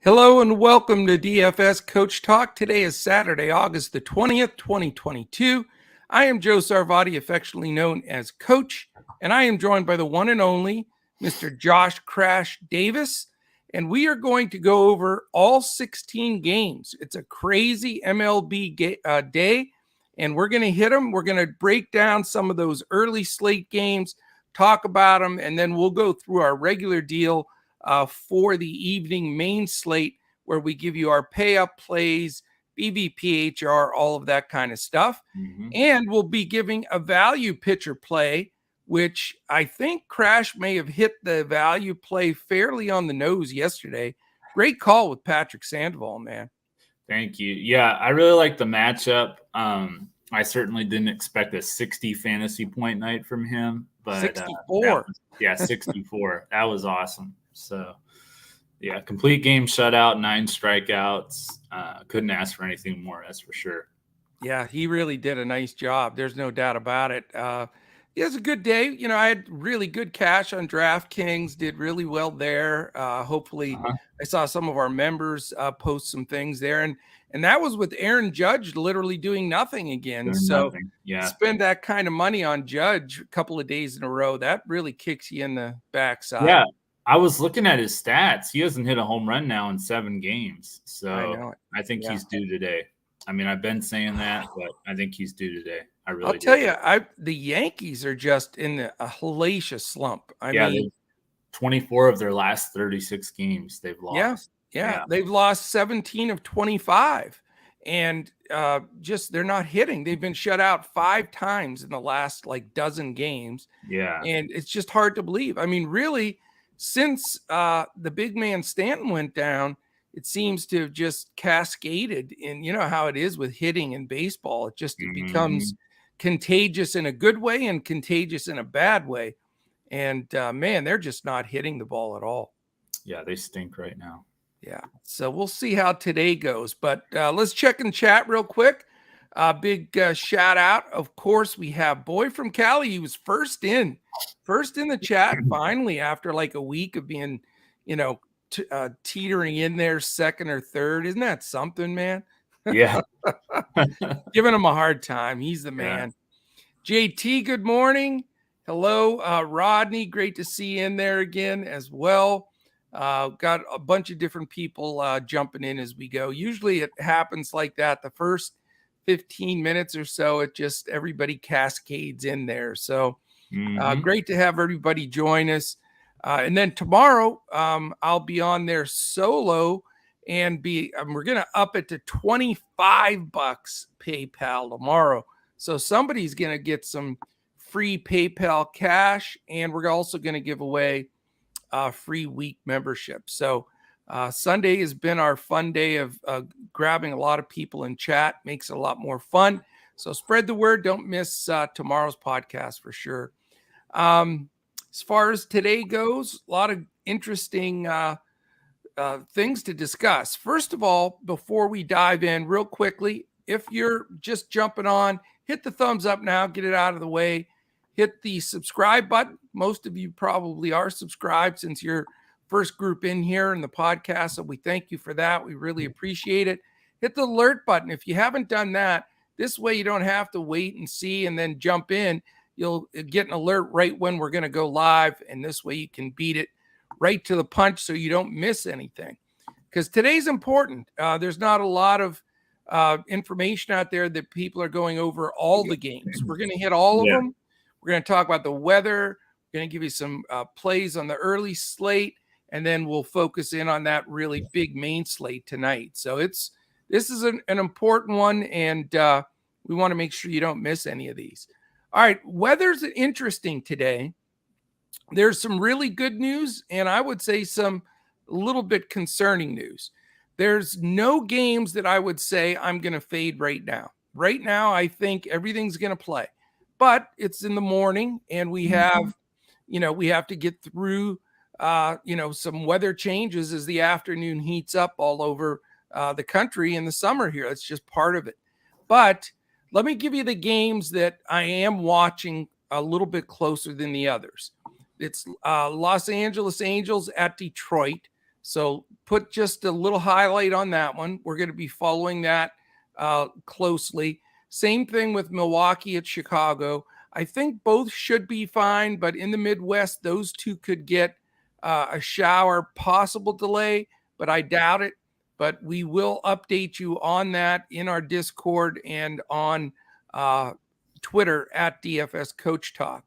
Hello and welcome to DFS Coach Talk. Today is Saturday, August the 20th, 2022. I am Joe Sarvati, affectionately known as Coach, and I am joined by the one and only Mr. Josh Crash Davis, and we are going to go over all 16 games. It's a crazy MLB day, and we're going to hit them. We're going to break down some of those early slate games, talk about them, and then we'll go through our regular deal for the evening main slate, where we give you our pay up plays, BVPHR, all of that kind of stuff. And we'll be giving a value pitcher play, which I think Crash may have hit the value play fairly on the nose yesterday. Great call with Patrick Sandoval, man. Thank you. Yeah, I really like the matchup. I certainly didn't expect a 60 fantasy point night from him, but 64. 64. That was awesome. So, yeah, complete game shutout, 9 strikeouts. Couldn't ask for anything more, that's for sure. Yeah, he really did a nice job. There's no doubt about it. It was a good day. You know, I had really good cash on DraftKings, did really well there. Hopefully, I saw some of our members post some things there. And that was with Aaron Judge literally doing nothing again. Yeah. Spend that kind of money on Judge a couple of days in a row, that really kicks you in the backside. Yeah. I was looking at his stats. He hasn't hit a home run now in 7 games. So I think he's due today. I mean, I've been saying that, but I think he's due today. I'll tell you, the Yankees are just in a hellacious slump. I mean, 24 of their last 36 games they've lost. Yeah. They've lost 17 of 25. And they're not hitting. They've been shut out 5 times in the last dozen games. Yeah. And it's just hard to believe. I mean, really, since the big man Stanton went down, it seems to have just cascaded. And you know how it is with hitting in baseball. It becomes contagious in a good way and contagious in a bad way. And man, they're just not hitting the ball at all. Yeah, they stink right now. Yeah. So we'll see how today goes. But let's check in chat real quick. Big shout out. Of course, we have Boy from Cali. He was first in the chat finally after a week of being, teetering in there second or third. Isn't that something, man? Yeah. Giving him a hard time. He's the man. Yeah. JT, good morning. Hello, Rodney. Great to see you in there again as well. Got a bunch of different people jumping in as we go. Usually it happens like that. The first 15 minutes or so, it just everybody cascades in there. So great to have everybody join us. And then tomorrow I'll be on there solo and we're going to up it to $25 PayPal tomorrow. So somebody's going to get some free PayPal cash, and we're also going to give away free week membership. So Sunday has been our fun day of grabbing a lot of people in chat. Makes it a lot more fun. So spread the word. Don't miss tomorrow's podcast for sure. As far as today goes, a lot of interesting things to discuss. First of all, before we dive in real quickly, if you're just jumping on, hit the thumbs up now, get it out of the way. Hit the subscribe button. Most of you probably are subscribed since you're first group in here in the podcast. So we thank you for that. We really appreciate it. Hit the alert button if you haven't done that. This way you don't have to wait and see and then jump in. You'll get an alert right when we're going to go live. And this way you can beat it right to the punch so you don't miss anything. Because today's important. There's not a lot of information out there that people are going over all the games. We're going to hit all of them. We're going to talk about the weather. We're going to give you some plays on the early slate, and then we'll focus in on that really big main slate tonight. So this is an important one, and we want to make sure you don't miss any of these. All right, weather's interesting today. There's some really good news, and I would say some a little bit concerning news. There's no games that I would say I'm going to fade right now. Right now, I think everything's going to play. But it's in the morning, and we have, we have to get through, some weather changes as the afternoon heats up all over the country in the summer here. That's just part of it. But let me give you the games that I am watching a little bit closer than the others. It's Los Angeles Angels at Detroit. So put just a little highlight on that one. We're going to be following that closely. Same thing with Milwaukee at Chicago. I think both should be fine, but in the Midwest, those two could get a shower, possible delay, but I doubt it. But we will update you on that in our Discord and on Twitter at DFS Coach Talk.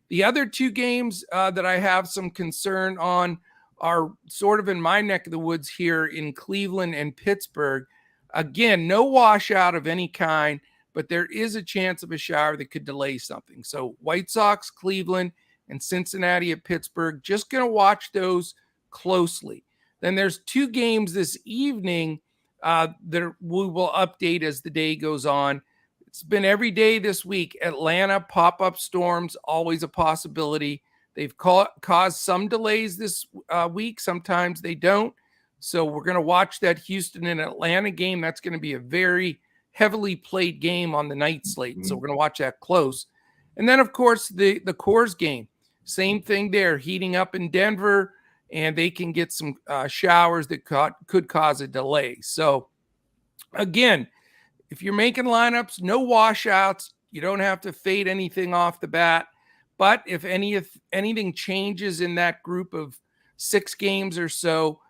The other two games that I have some concern on are sort of in my neck of the woods here in Cleveland and Pittsburgh. Again, no washout of any kind, but there is a chance of a shower that could delay something. So White Sox, Cleveland, and Cincinnati at Pittsburgh, just going to watch those closely. Then there's two games this evening that we will update as the day goes on. It's been every day this week. Atlanta pop-up storms, always a possibility. They've caused some delays this week. Sometimes they don't. So we're going to watch that Houston and Atlanta game. That's going to be a very heavily played game on the night slate. So we're going to watch that close. And then, of course, the Coors game. Same thing there, heating up in Denver, and they can get some showers that could cause a delay. So, again, if you're making lineups, no washouts. You don't have to fade anything off the bat. But if anything changes in that group of 6 games or so,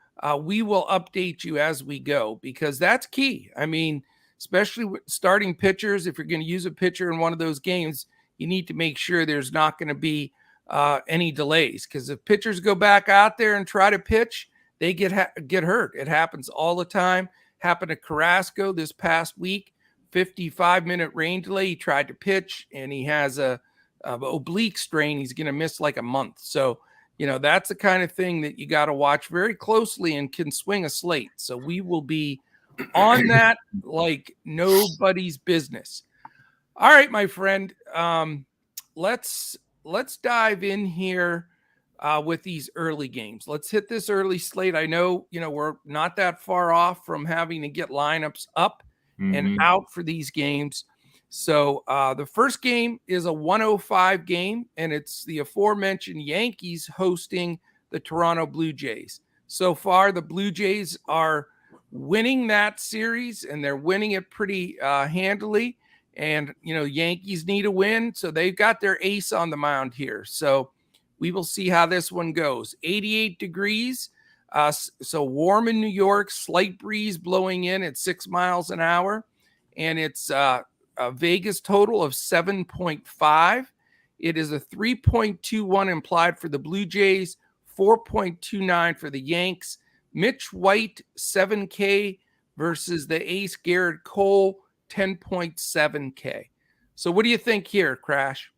we will update you as we go, because that's key. I mean, especially with starting pitchers, if you're going to use a pitcher in one of those games, you need to make sure there's not going to be any delays, because if pitchers go back out there and try to pitch, they get hurt. It happens all the time. Happened to Carrasco this past week, 55-minute rain delay. He tried to pitch, and he has a oblique strain. He's going to miss like a month. So, that's the kind of thing that you got to watch very closely and can swing a slate. So we will be on that like nobody's business. All right, my friend. Let's dive in here with these early games. Let's hit this early slate. I know, we're not that far off from having to get lineups up and out for these games. So the first game is a 105 game, and it's the aforementioned Yankees hosting the Toronto Blue Jays. So far, the Blue Jays are winning that series, and they're winning it pretty handily. And, Yankees need a win, so they've got their ace on the mound here. So we will see how this one goes. 88 degrees, so warm in New York, slight breeze blowing in at 6 miles an hour, and it's a Vegas total of 7.5. It is a 3.21 implied for the Blue Jays, 4.29 for the Yanks. Mitch White, 7K versus the ace Garrett Cole, 10.7K. So what do you think here, Crash?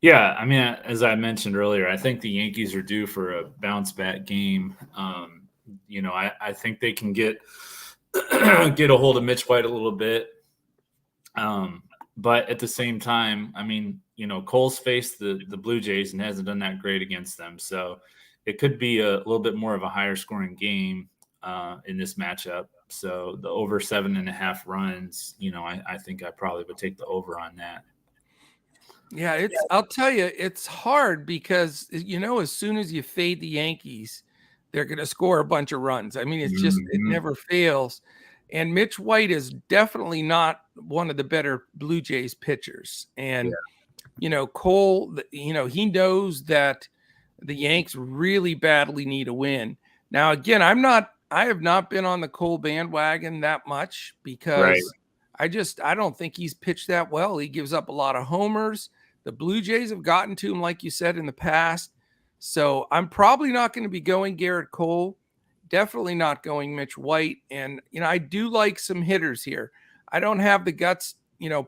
Yeah, I mean, as I mentioned earlier, I think the Yankees are due for a bounce back game. I think they can get a hold of Mitch White a little bit. But at the same time, I mean, Cole's faced the Blue Jays and hasn't done that great against them. So it could be a little bit more of a higher scoring game in this matchup. So the over 7.5 runs, I think I probably would take the over on that. Yeah, I'll tell you, it's hard because, as soon as you fade the Yankees, they're going to score a bunch of runs. I mean, it's just, it never fails. And Mitch White is definitely not one of the better Blue Jays pitchers. And, Cole, he knows that the Yanks really badly need a win. Now, again, I have not been on the Cole bandwagon that much because I don't think he's pitched that well. He gives up a lot of homers. The Blue Jays have gotten to him, like you said, in the past. So I'm probably not going to be going Garrett Cole. Definitely not going Mitch White. And, I do like some hitters here. I don't have the guts,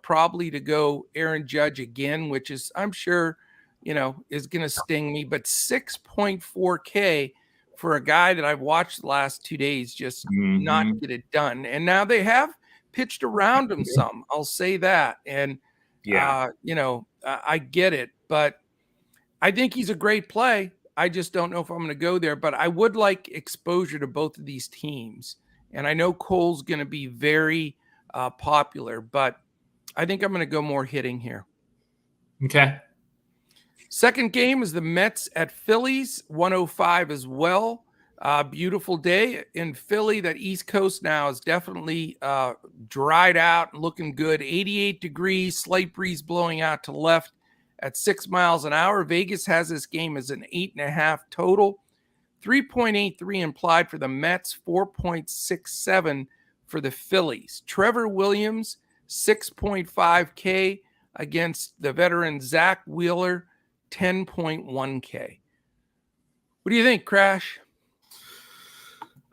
probably to go Aaron Judge again, which is, I'm sure, is going to sting me. But 6.4K for a guy that I've watched the last 2 days just not get it done. And now they have pitched around him some. I'll say that. And, I get it. But I think he's a great play. I just don't know if I'm going to go there, but I would like exposure to both of these teams. And I know Cole's going to be very popular, but I think I'm going to go more hitting here. Okay. Second game is the Mets at Phillies, 105 as well. Beautiful day in Philly. That East Coast now is definitely dried out and looking good. 88 degrees, slight breeze blowing out to left at 6 miles an hour. Vegas has this game as an 8.5 total. 3.83 implied for the Mets, 4.67 for the Phillies. Trevor Williams, 6.5K against the veteran Zach Wheeler, 10.1K. What do you think, Crash?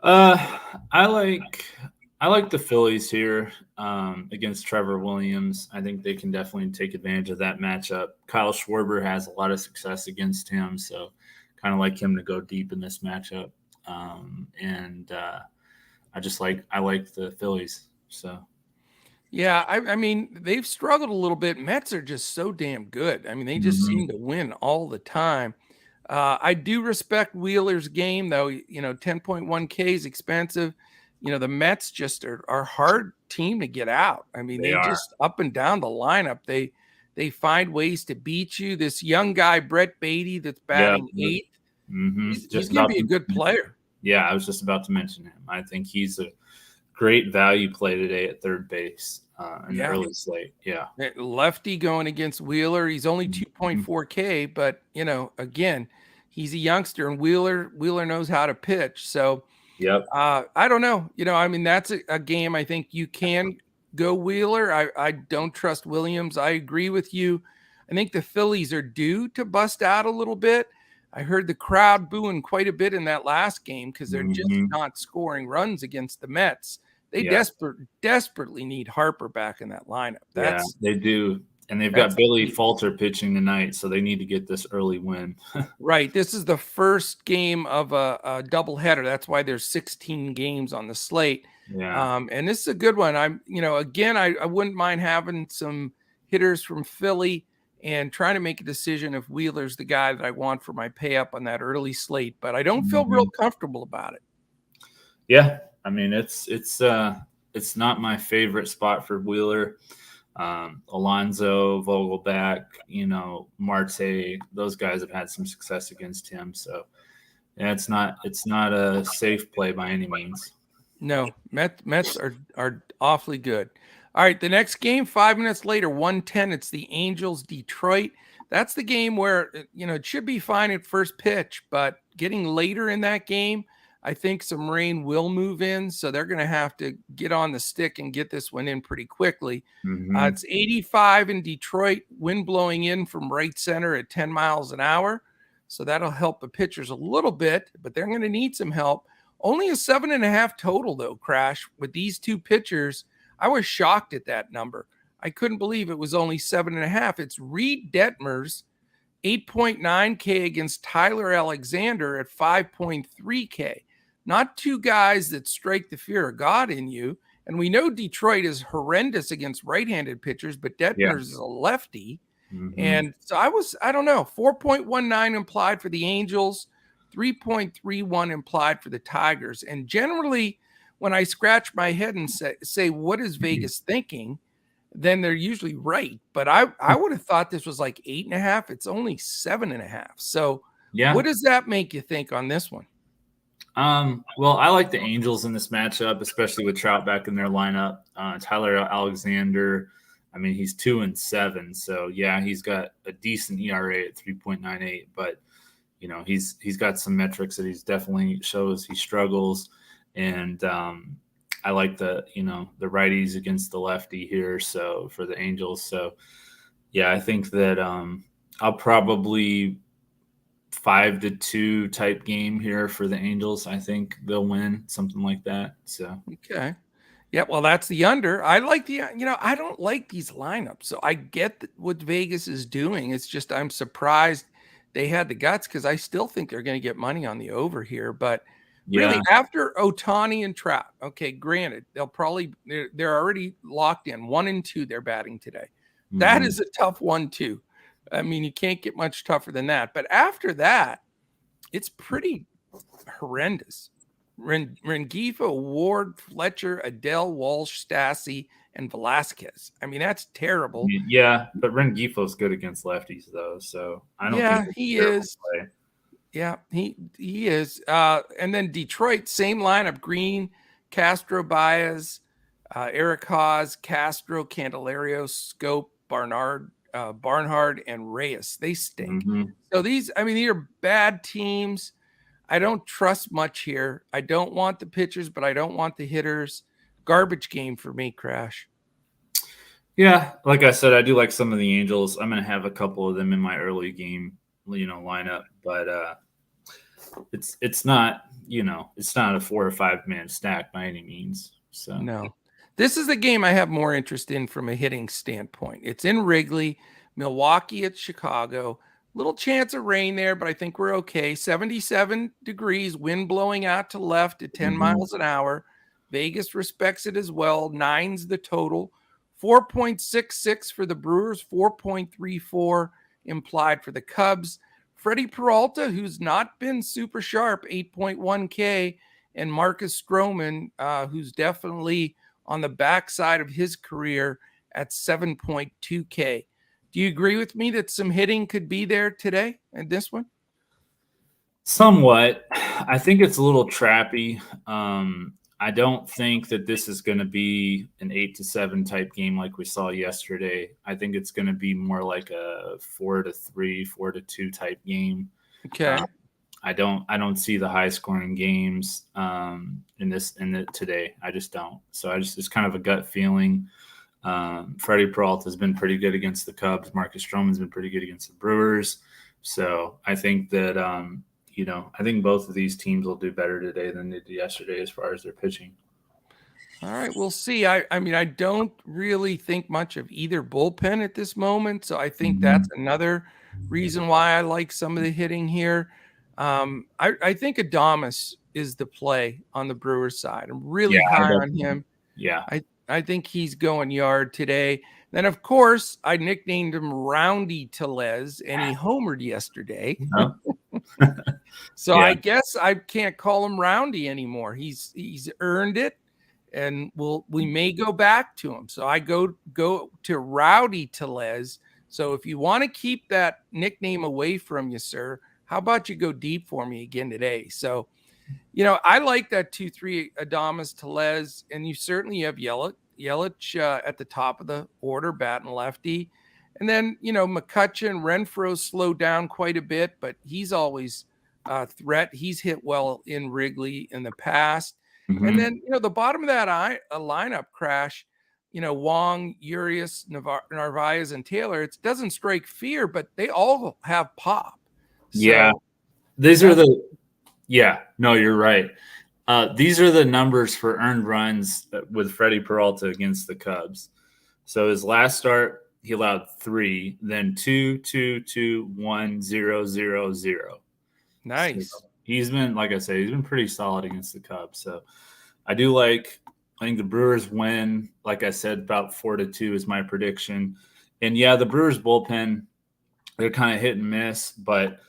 I like the Phillies here against Trevor Williams. I think they can definitely take advantage of that matchup. Kyle Schwarber has a lot of success against him, so kind of like him to go deep in this matchup. I like the Phillies. So yeah, I mean they've struggled a little bit. Mets are just so damn good. I mean they just seem to win all the time. I do respect Wheeler's game, though. 10.1K is expensive. The Mets just are a hard team to get out. I mean, they just up and down the lineup. They find ways to beat you. This young guy, Brett Beatty, that's batting eighth. He's going to be a good player. Yeah, I was just about to mention him. I think he's a great value play today at third base in the early slate. Yeah. Lefty going against Wheeler. He's only 2.4K, but, again, he's a youngster, and Wheeler knows how to pitch. So, I don't know. I mean, that's a game I think you can go Wheeler. I don't trust Williams. I agree with you. I think the Phillies are due to bust out a little bit. I heard the crowd booing quite a bit in that last game because they're just not scoring runs against the Mets. They desperately need Harper back in that lineup. They do. And they've got Billy Falter pitching tonight, so they need to get this early win. Right. This is the first game of a doubleheader. That's why there's 16 games on the slate. Yeah. And this is a good one. I wouldn't mind having some hitters from Philly and trying to make a decision if Wheeler's the guy that I want for my pay up on that early slate, but I don't feel real comfortable about it. Yeah. I mean, it's not my favorite spot for Wheeler. Alonso, Vogelback, Marte, those guys have had some success against him. So yeah, it's not a safe play by any means. No, Mets are awfully good. All right, the next game, 5 minutes later, 1:10. It's the Angels Detroit. That's the game where it should be fine at first pitch, but getting later in that game, I think some rain will move in, so they're going to have to get on the stick and get this one in pretty quickly. It's 85 in Detroit, wind blowing in from right center at 10 miles an hour, so that'll help the pitchers a little bit, but they're going to need some help. Only a 7.5 total, though, Crash, with these two pitchers. I was shocked at that number. I couldn't believe it was only 7.5. It's Reed Detmers, 8.9K against Tyler Alexander at 5.3K. Not two guys that strike the fear of God in you. And we know Detroit is horrendous against right-handed pitchers, but Detmers is a lefty. And so I don't know, 4.19 implied for the Angels, 3.31 implied for the Tigers. And generally, when I scratch my head and say what is Vegas thinking, then they're usually right. But I would have thought this was like 8.5. It's only 7.5. So what does that make you think on this one? Well, I like the Angels in this matchup, especially with Trout back in their lineup. Tyler Alexander, I mean, he's 2-7. So yeah, he's got a decent ERA at 3.98, but he's got some metrics that he's definitely shows he struggles. And, I like the righties against the lefty here. So for the Angels. So yeah, I think that, I'll probably 5-2 type game here for the Angels. I think they'll win, something like that. So okay, yeah. Well, that's the under. I like I don't like these lineups, so I get what Vegas is doing. It's just I'm surprised they had the guts because I still think they're going to get money on the over here. But really, after Ohtani and Trout, okay, granted, they're already locked in 1 and 2. They're batting today. That is a tough one too. I mean, you can't get much tougher than that. But after that, it's pretty horrendous. Rengifo, Ward, Fletcher, Adele, Walsh, Stassi, and Velasquez. I mean, that's terrible. Yeah, but Rengifo's good against lefties, though. So I don't think he is. Yeah, he is. And then Detroit, same lineup: Green, Castro, Baez, Eric Haas, Castro, Candelario, Scope, Barnhard, and Reyes. They stink. Mm-hmm. So these are bad teams. I don't trust much here. I don't want the pitchers, but I don't want the hitters. Garbage game for me, Crash. Yeah, like I said, I do like some of the Angels. I'm going to have a couple of them in my early game, lineup, but it's not, it's not a 4 or 5 man stack by any means. So No. This is the game I have more interest in from a hitting standpoint. It's in Wrigley, Milwaukee at Chicago. Little chance of rain there, but I think we're okay. 77 degrees, wind blowing out to left at 10 miles an hour. Vegas respects it as well. 9's the total. 4.66 for the Brewers, 4.34 implied for the Cubs. Freddie Peralta, who's not been super sharp, 8.1K, and Marcus Stroman, who's definitely on the backside of his career at 7.2K. Do you agree with me that some hitting could be there today in this one? somewhat. I think it's a little trappy. I don't think that this is going to be an 8-7 type game like we saw yesterday. I think it's going to be more like a 4-3, 4-2 type game. Okay. I don't see the high scoring games today. I just don't. So it's kind of a gut feeling. Freddie Peralta has been pretty good against the Cubs. Marcus Stroman's been pretty good against the Brewers. So I think that I think both of these teams will do better today than they did yesterday as far as their pitching. All right, we'll see. I don't really think much of either bullpen at this moment, so I think that's another reason why I like some of the hitting here. I think Adames is the play on the Brewers side. I'm really high on him. Yeah. I think he's going yard today. Then, of course, I nicknamed him Roundy Telez, and he homered yesterday. So I guess I can't call him Roundy anymore. He's earned it, and we may go back to him. So I go to Rowdy Telez. So if you want to keep that nickname away from you, sir, how about you go deep for me again today? So, I like that 2-3 Adames Telez, and you certainly have Yelich at the top of the order, batting lefty. And then, McCutcheon, Renfroe slowed down quite a bit, but he's always a threat. He's hit well in Wrigley in the past. And then, the bottom of that lineup, Crash, Wong, Urias, Narvaez, and Taylor, it doesn't strike fear, but they all have pop. So you're right. These are the numbers for earned runs with Freddie Peralta against the Cubs. So his last start, he allowed 3, then 2, 2, 2, 1, 0, 0, 0. Nice. So he's been, like I said, he's been pretty solid against the Cubs. So I think the Brewers win. Like I said, about 4-2 is my prediction. And yeah, the Brewers bullpen, they're kind of hit and miss, but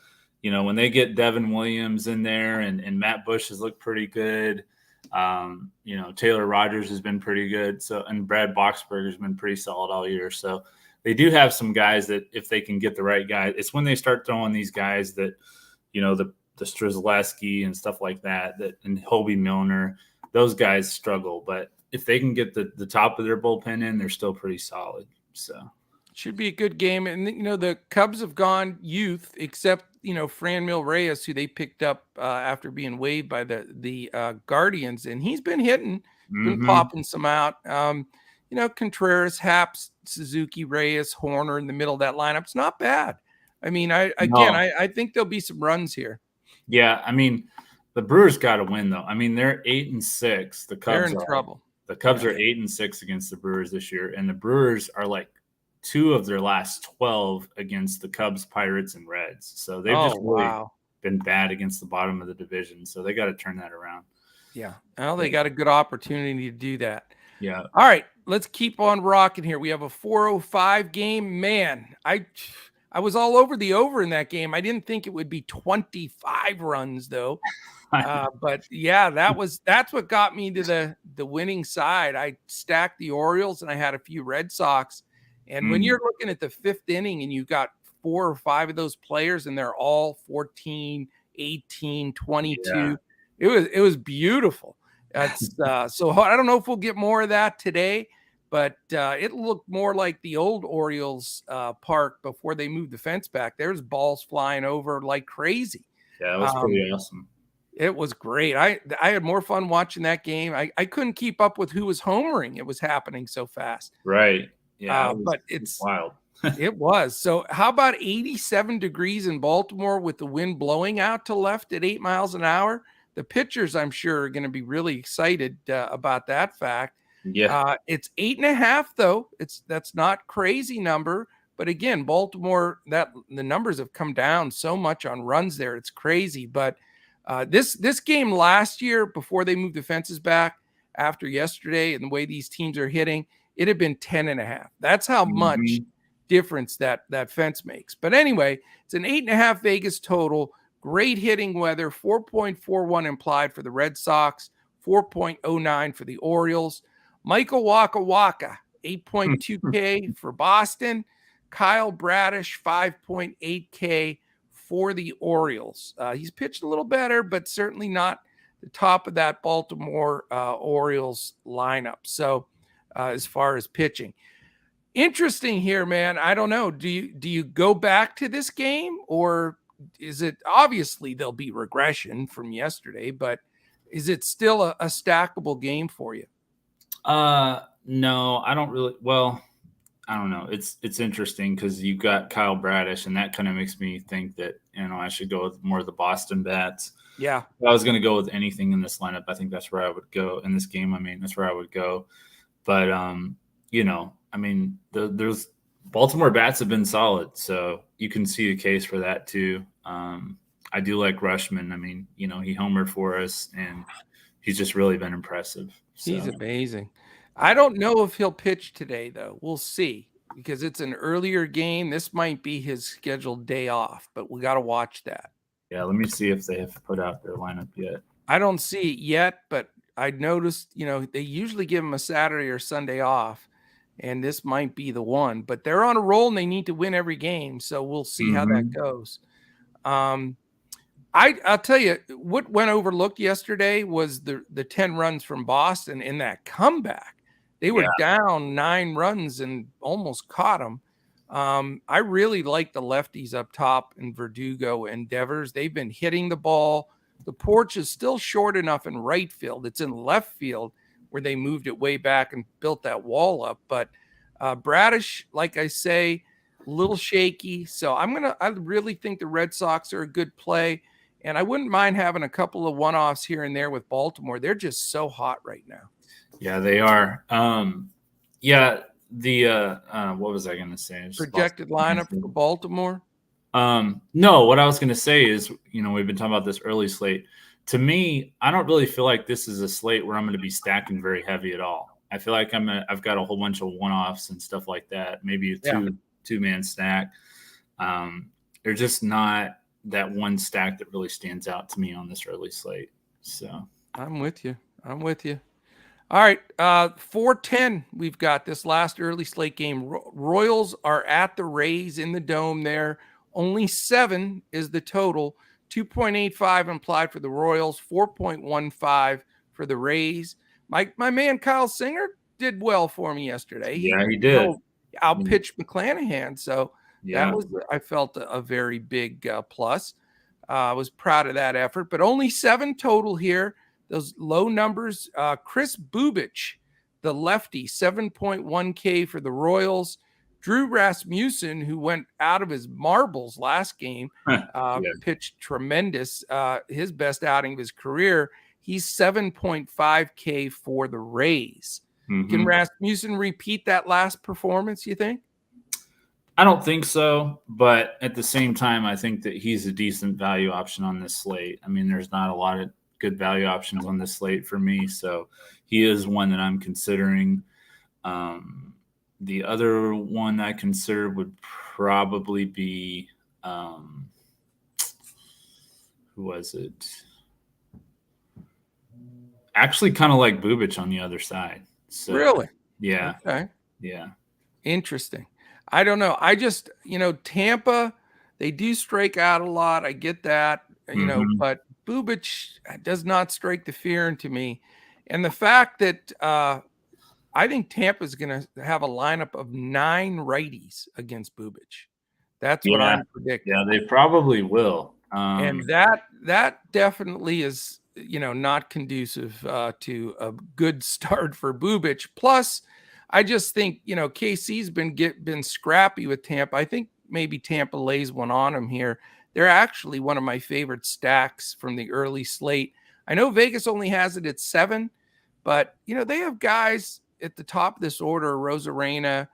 when they get Devin Williams in there and Matt Bush has looked pretty good. Taylor Rogers has been pretty good. So, and Brad Boxberger's been pretty solid all year. So they do have some guys that if they can get the right guy, it's when they start throwing these guys that, the Strzelecki and stuff like that, and Hobie Milner, those guys struggle. But if they can get the top of their bullpen in, they're still pretty solid. So should be a good game. And, the Cubs have gone youth, except, Franmil Reyes, who they picked up after being waived by the Guardians. And he's been hitting, been popping some out. Contreras, Haps, Suzuki, Reyes, Horner in the middle of that lineup. It's not bad. I mean, I think there'll be some runs here. Yeah, I mean, the Brewers got to win, though. I mean, they're 8-6. The Cubs they're in trouble. The Cubs are 8-6 against the Brewers this year, and the Brewers are like 2 of their last 12 against the Cubs, Pirates, and Reds. So they've been bad against the bottom of the division. So they got to turn that around. Yeah. Well, they got a good opportunity to do that. Yeah. All right, let's keep on rocking here. We have a 4:05 game. Man, I was all over the over in that game. I didn't think it would be 25 runs though. But yeah, that's what got me to the winning side. I stacked the Orioles and I had a few Red Sox. And when you're looking at the 5th inning and you've got 4 or 5 of those players and they're all 14, 18, 22. Yeah. It was beautiful. That's so I don't know if we'll get more of that today, but it looked more like the old Orioles park before they moved the fence back. There's balls flying over like crazy. Yeah, it was pretty awesome. It was great. I had more fun watching that game. I couldn't keep up with who was homering. It was happening so fast. Right. Yeah, but it's wild. It was. So how about 87 degrees in Baltimore with the wind blowing out to left at 8 miles an hour? The pitchers, I'm sure, are going to be really excited about that fact. Yeah. It's 8.5 though. That's not crazy number. But again, Baltimore, the numbers have come down so much on runs there. It's crazy. But this game last year, before they moved the fences back after yesterday and the way these teams are hitting, it had been 10.5. That's how much difference that fence makes. But anyway, it's an 8.5 Vegas total. Great hitting weather, 4.41 implied for the Red Sox, 4.09 for the Orioles. Michael Waka Waka, 8.2K for Boston. Kyle Bradish, 5.8K for the Orioles. He's pitched a little better, but certainly not the top of that Baltimore Orioles lineup. So as far as pitching, interesting here, man. I don't know. Do you go back to this game, or is it obviously there'll be regression from yesterday, but is it still a stackable game for you? No, I don't really. Well, I don't know. It's interesting because you got Kyle Bradish, and that kind of makes me think that, I should go with more of the Boston bats. Yeah. If I was going to go with anything in this lineup, I think that's where I would go in this game. I mean, that's where I would go. But, there's Baltimore bats have been solid, so you can see a case for that too. I do like Rushman. I mean, he homered for us, and he's just really been impressive. So. He's amazing. I don't know if he'll pitch today, though. We'll see, because it's an earlier game. This might be his scheduled day off, but we got to watch that. Yeah, let me see if they have put out their lineup yet. I don't see it yet, but I noticed, they usually give him a Saturday or Sunday off, and this might be the one. But they're on a roll, and they need to win every game, so we'll see how that goes. I'll tell you, what went overlooked yesterday was the 10 runs from Boston in that comeback. They were down 9 runs and almost caught them. I really like the lefties up top in Verdugo and Devers. They've been hitting the ball. The porch is still short enough in right field. It's in left field where they moved it way back and built that wall up. But Bradish, like I say, a little shaky. So I really think the Red Sox are a good play. And I wouldn't mind having a couple of one-offs here and there with Baltimore. They're just so hot right now. Yeah, they are. What was I going to say? Projected lineup for Baltimore? No, what I was going to say is, we've been talking about this early slate. To me, I don't really feel like this is a slate where I'm going to be stacking very heavy at all. I feel like I've got a whole bunch of one-offs and stuff like that. Maybe a two-man stack. They're just not that one stack that really stands out to me on this early slate. So I'm with you. All right. 4:10. We've got this last early slate game. Royals are at the Rays in the dome there. Only 7 is the total. 2.85 implied for the Royals, 4.15 for the Rays. My man Kyle Singer did well for me yesterday. He did. Outpitched McClanahan. So that was, I felt, a very big plus. I was proud of that effort, but only 7 total here. Those low numbers. Chris Bubich, the lefty, 7.1K for the Royals. Drew Rasmussen, who went out of his marbles last game, pitched tremendous. His best outing of his career. He's 7.5K for the Rays. Can Rasmussen repeat that last performance, you think? I don't think so, but at the same time, I think that he's a decent value option on this slate. I mean, there's not a lot of good value options on this slate for me, so he is one that I'm considering. The other one I consider would probably be who was it? Actually, kind of like Bubich on the other side. So, really? Yeah. Okay. Yeah. Interesting. I don't know. I just, Tampa, they do strike out a lot. I get that. but Bubic does not strike the fear into me. And the fact that I think Tampa's going to have a lineup of 9 righties against Bubic. That's what I'm predicting. Yeah, they probably will. And that definitely is, not conducive to a good start for Bubic. Plus, I just think, KC's been scrappy with Tampa. I think maybe Tampa lays one on them here. They're actually one of my favorite stacks from the early slate. I know Vegas only has it at 7, but, they have guys at the top of this order: Rosarena,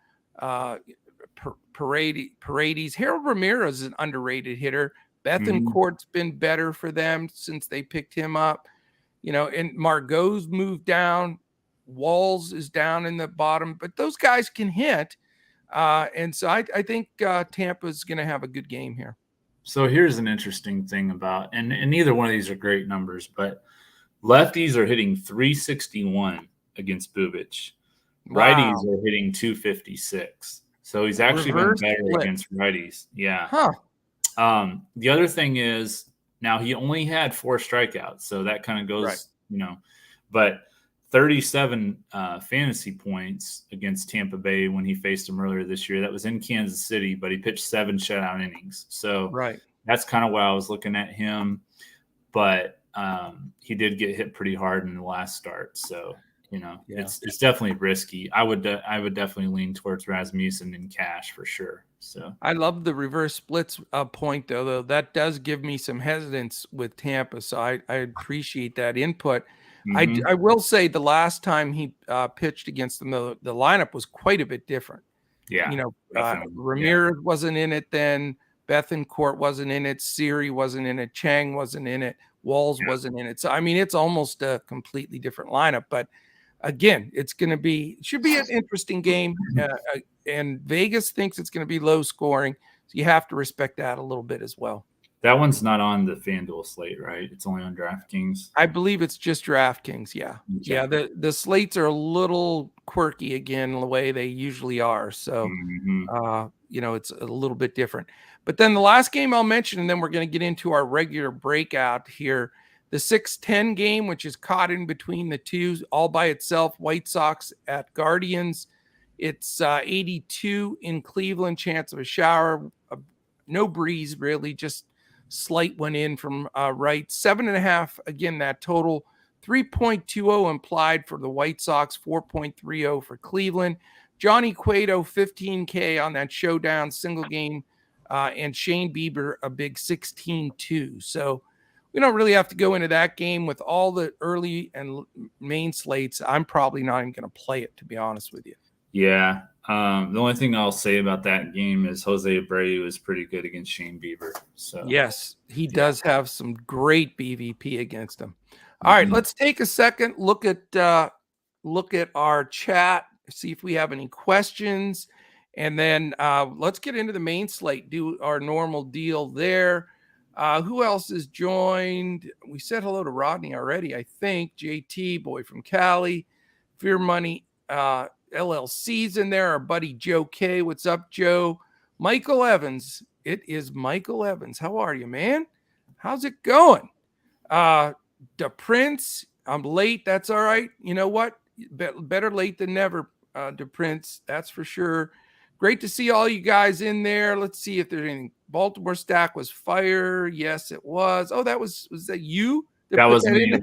Paredes. Harold Ramirez is an underrated hitter. Bethencourt's been better for them since they picked him up. And Margot's moved down. Walls is down in the bottom, but those guys can hit. And so I think Tampa's going to have a good game here. So here's an interesting thing about, and neither one of these are great numbers, but lefties are hitting 361 against Bubic. Righties are hitting 256. So he's actually been better against righties. Yeah. The other thing is, now he only had 4 strikeouts, so that kind of goes, but 37 fantasy points against Tampa Bay when he faced him earlier this year. That was in Kansas City, but he pitched 7 shutout innings. So that's kind of why I was looking at him. But he did get hit pretty hard in the last start. So, it's definitely risky. I would definitely lean towards Rasmussen in cash for sure. So I love the reverse splits point though. That does give me some hesitance with Tampa. So I appreciate that input. I will say the last time he pitched against them, the lineup was quite a bit different. Yeah. Ramirez wasn't in it then. Bethencourt wasn't in it. Siri wasn't in it. Chang wasn't in it. Walls wasn't in it. So, it's almost a completely different lineup. But again, should be an interesting game. And Vegas thinks it's going to be low scoring. So you have to respect that a little bit as well. That one's not on the Fanduel slate, right? It's only on DraftKings. I believe it's just DraftKings. Yeah. Okay. Yeah. The slates are a little quirky again, the way they usually are. So, it's a little bit different. But then the last game I'll mention, and then we're going to get into our regular breakout here. The 6-10 game, which is caught in between the two all by itself, White Sox at Guardians. It's 82 in Cleveland, chance of a shower. No breeze, really, just slight one in from right. 7.5, again, that total. 3.20 implied for the White Sox, 4.30 for Cleveland. Johnny Cueto, 15K on that showdown single game. And Shane Bieber, a big 16-2. So we don't really have to go into that game with all the early and main slates. I'm probably not even going to play it, to be honest with you. Yeah. The only thing I'll say about that game is Jose Abreu is pretty good against Shane Bieber. So yes, he does have some great BVP against him. All right, let's take a second, look at our chat, see if we have any questions, and then let's get into the main slate, do our normal deal there. Who else is joined? We said hello to Rodney already, I think. JT, boy from Cali. Fear Money LLC's in there. Our buddy Joe K. What's up, Joe? Michael Evans. It is Michael Evans. How are you, man? How's it going? The Prince. I'm late. That's all right. You know what? Better late than never, the Prince. That's for sure. Great to see all you guys in there. Let's see if there's anything. Baltimore stack was fire. Yes, it was. Oh, was that you? That was me.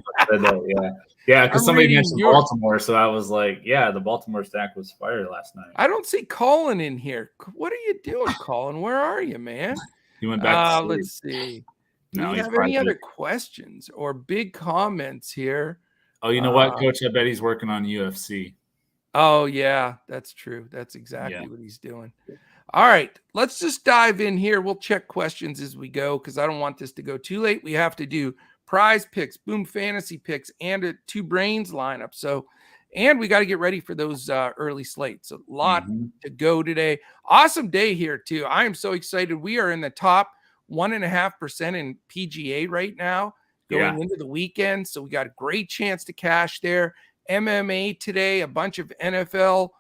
Yeah, because somebody mentioned Baltimore, so I was like, yeah, the Baltimore stack was fire last night. I don't see Colin in here. What are you doing, Colin? Where are you, man? He went back to sleep. Let's see. Do you have any other questions or big comments here? Oh, you know what, Coach? I bet he's working on UFC. Oh, yeah, that's true. That's exactly what he's doing. All right, let's just dive in here. We'll check questions as we go because I don't want this to go too late. We have to do PrizePicks, Boom Fantasy picks, and a Two Brains lineup. So, and we got to get ready for those early slates. A lot to go today. Awesome day here, too. I am so excited. We are in the top 1.5% in PGA right now going into the weekend. So we got a great chance to cash there. MMA today, a bunch of NFL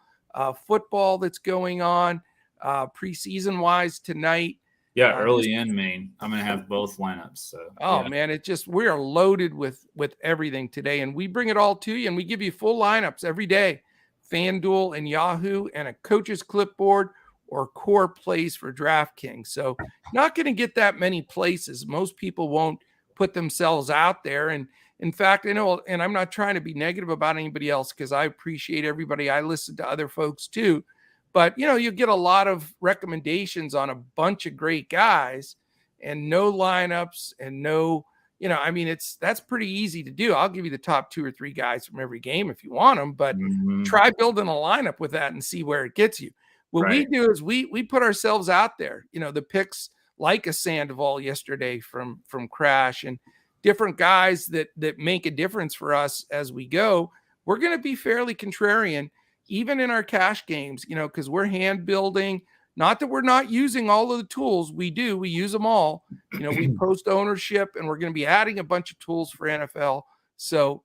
football that's going on preseason wise tonight. Yeah, early and main. I'm going to have both lineups. So, oh man, we are loaded with everything today, and we bring it all to you, and we give you full lineups every day. Fanduel and Yahoo, and a coach's clipboard or core plays for DraftKings. So not going to get that many places. Most people won't put themselves out there. And in fact, I know, and I'm not trying to be negative about anybody else because I appreciate everybody. I listen to other folks too. But, you get a lot of recommendations on a bunch of great guys and no lineups and no, that's pretty easy to do. I'll give you the top 2 or 3 guys from every game if you want them, but try building a lineup with that and see where it gets you. What we do is we put ourselves out there, the picks like a Sandoval yesterday from Crash and different guys that make a difference for us as we go. We're going to be fairly contrarian, even in our cash games, because we're hand building. Not that we're not using all of the tools. We use them all. We post ownership, and we're going to be adding a bunch of tools for NFL. So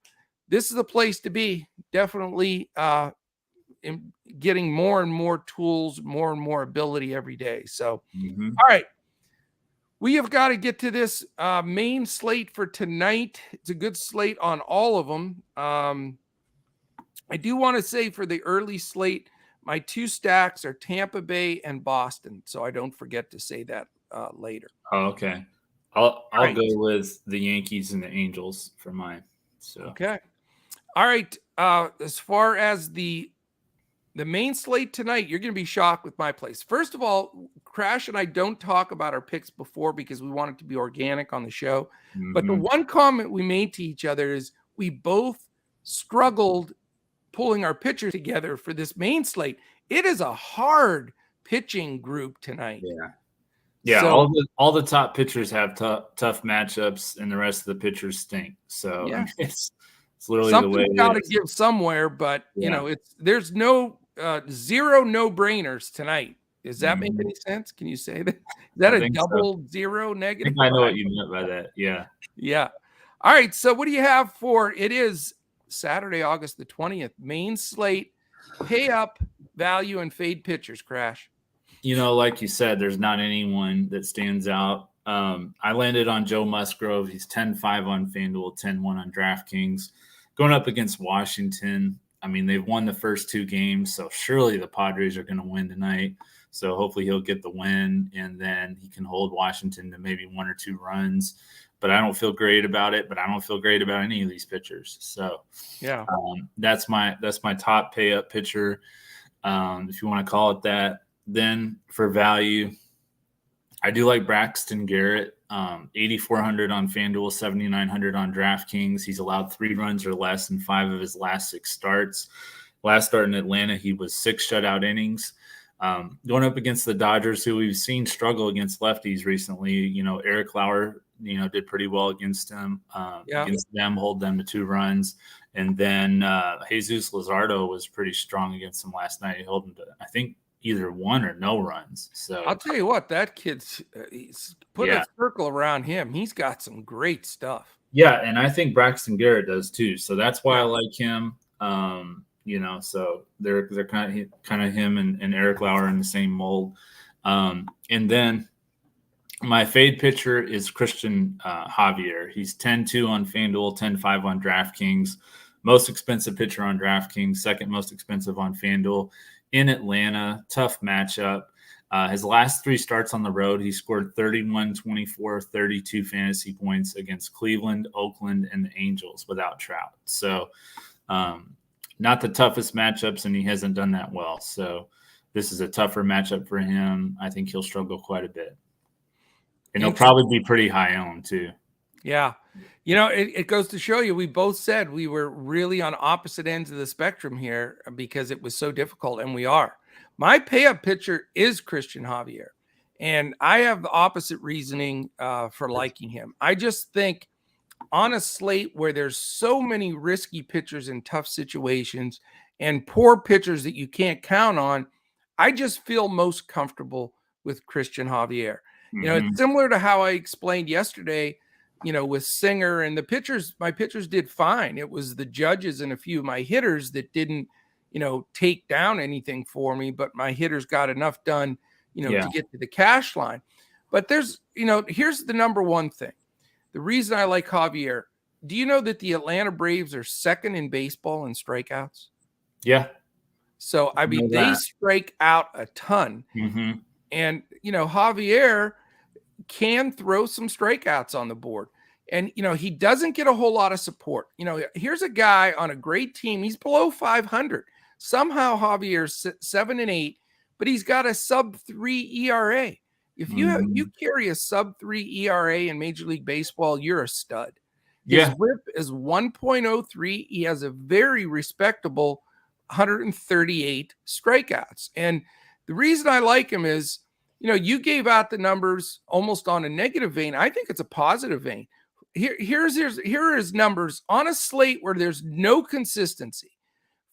this is the place to be. Definitely getting more and more tools, more and more ability every day. So, all right. We have got to get to this main slate for tonight. It's a good slate on all of them. I do want to say for the early slate, my 2 stacks are Tampa Bay and Boston. So I don't forget to say that later. Oh, okay. I'll go with the Yankees and the Angels for mine. So okay. All right. As far as the main slate tonight, you're going to be shocked with my plays. First of all, Crash and I don't talk about our picks before because we want it to be organic on the show. But the one comment we made to each other is we both struggled pulling our pitchers together for this main slate. It is a hard pitching group tonight. Yeah. So, all the top pitchers have tough matchups, and the rest of the pitchers stink. So it's literally the way something's got to give somewhere. But there's no 0 no-brainers tonight. Does that make any sense? Can you say that? Is that a double 0 negative? I know what you meant by that. Yeah. All right. So what do you have for it is Saturday, August the 20th, main slate, pay up, value, and fade pitchers, Crash? Like you said, there's not anyone that stands out. I landed on Joe Musgrove. He's 10-5 on FanDuel, 10-1 on DraftKings. Going up against Washington. I mean, they've won the first 2 games, so surely the Padres are going to win tonight. So hopefully he'll get the win, and then he can hold Washington to maybe 1 or 2 runs. But I don't feel great about it. But I don't feel great about any of these pitchers. So that's my top pay up pitcher, if you want to call it that. Then for value, I do like Braxton Garrett, 8,400 on FanDuel, 7,900 on DraftKings. He's allowed 3 runs or less in 5 of his last 6 starts. Last start in Atlanta, he was 6 shutout innings. Going up against the Dodgers, who we've seen struggle against lefties recently. Eric Lauer, did pretty well against him. Against them, hold them to 2 runs. And then Jesus Luzardo was pretty strong against him last night. He held him to, I think, either 1 or no runs. So I'll tell you what, that kid's he's put a circle around him. He's got some great stuff. Yeah, and I think Braxton Garrett does too. So that's why I like him. So they're kind of him and Eric Lauer in the same mold. And then my fade pitcher is Christian Javier. He's 10-2 on FanDuel, 10-5 on DraftKings. Most expensive pitcher on DraftKings, second most expensive on FanDuel. In Atlanta, tough matchup. His last 3 starts on the road, he scored 31, 24, 32 fantasy points against Cleveland, Oakland, and the Angels without Trout. So not the toughest matchups, and he hasn't done that well. So this is a tougher matchup for him. I think he'll struggle quite a bit. And he'll probably be pretty high owned too. Yeah. It goes to show you, we both said we were really on opposite ends of the spectrum here because it was so difficult, and we are. My pay-up pitcher is Christian Javier, and I have the opposite reasoning for liking him. I just think on a slate where there's so many risky pitchers in tough situations and poor pitchers that you can't count on, I just feel most comfortable with Christian Javier. It's similar to how I explained yesterday, with Singer and the pitchers. My pitchers did fine. It was the judges and a few of my hitters that didn't, take down anything for me, but my hitters got enough done, to get to the cash line. But there's, here's the number one thing. The reason I like Javier, do you know that the Atlanta Braves are second in baseball in strikeouts? Yeah. So, I mean, they strike out a ton. Mm-hmm. And, Javier can throw some strikeouts on the board. And, he doesn't get a whole lot of support. Here's a guy on a great team. He's below 500. Somehow Javier's 7-8, but he's got a sub-3 ERA. If you carry a sub-3 ERA in Major League Baseball, you're a stud. His whip is 1.03. He has a very respectable 138 strikeouts. And the reason I like him is, you gave out the numbers almost on a negative vein. I think it's a positive vein. Here are his numbers on a slate where there's no consistency.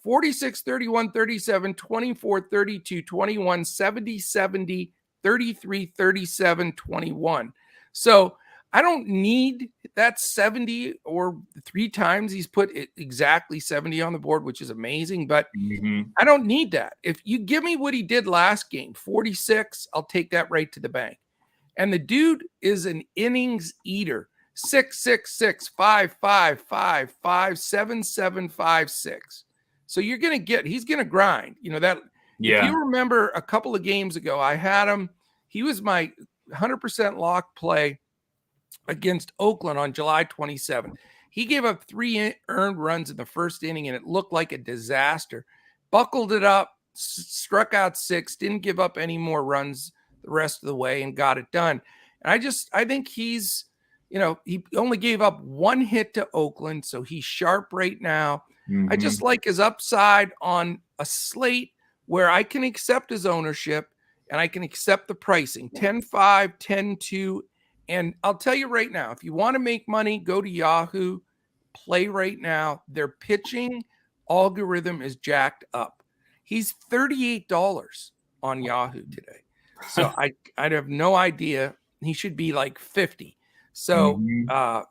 46, 31, 37, 24, 32, 21, 70, 70, 33, 37, 21. So I don't need that 70 or 3 times he's put exactly 70 on the board, which is amazing, but I don't need that. If you give me what he did last game, 46, I'll take that right to the bank. And the dude is an innings eater. 6-6-6, 5-5-5, 5-7-7-5-6. So he's going to grind. If you remember a couple of games ago, I had him. He was my 100% lock play against Oakland on July 27th. He gave up 3 earned runs in the first inning, and it looked like a disaster. Buckled it up, struck out 6, didn't give up any more runs the rest of the way, and got it done. And I think he's, he only gave up 1 hit to Oakland, so he's sharp right now. I just like his upside on a slate where I can accept his ownership and I can accept the pricing, 10-5, 10-2. And I'll tell you right now, if you want to make money, go to Yahoo, play right now. Their pitching algorithm is jacked up. He's $38 on Yahoo today. So I have no idea. He should be like 50. So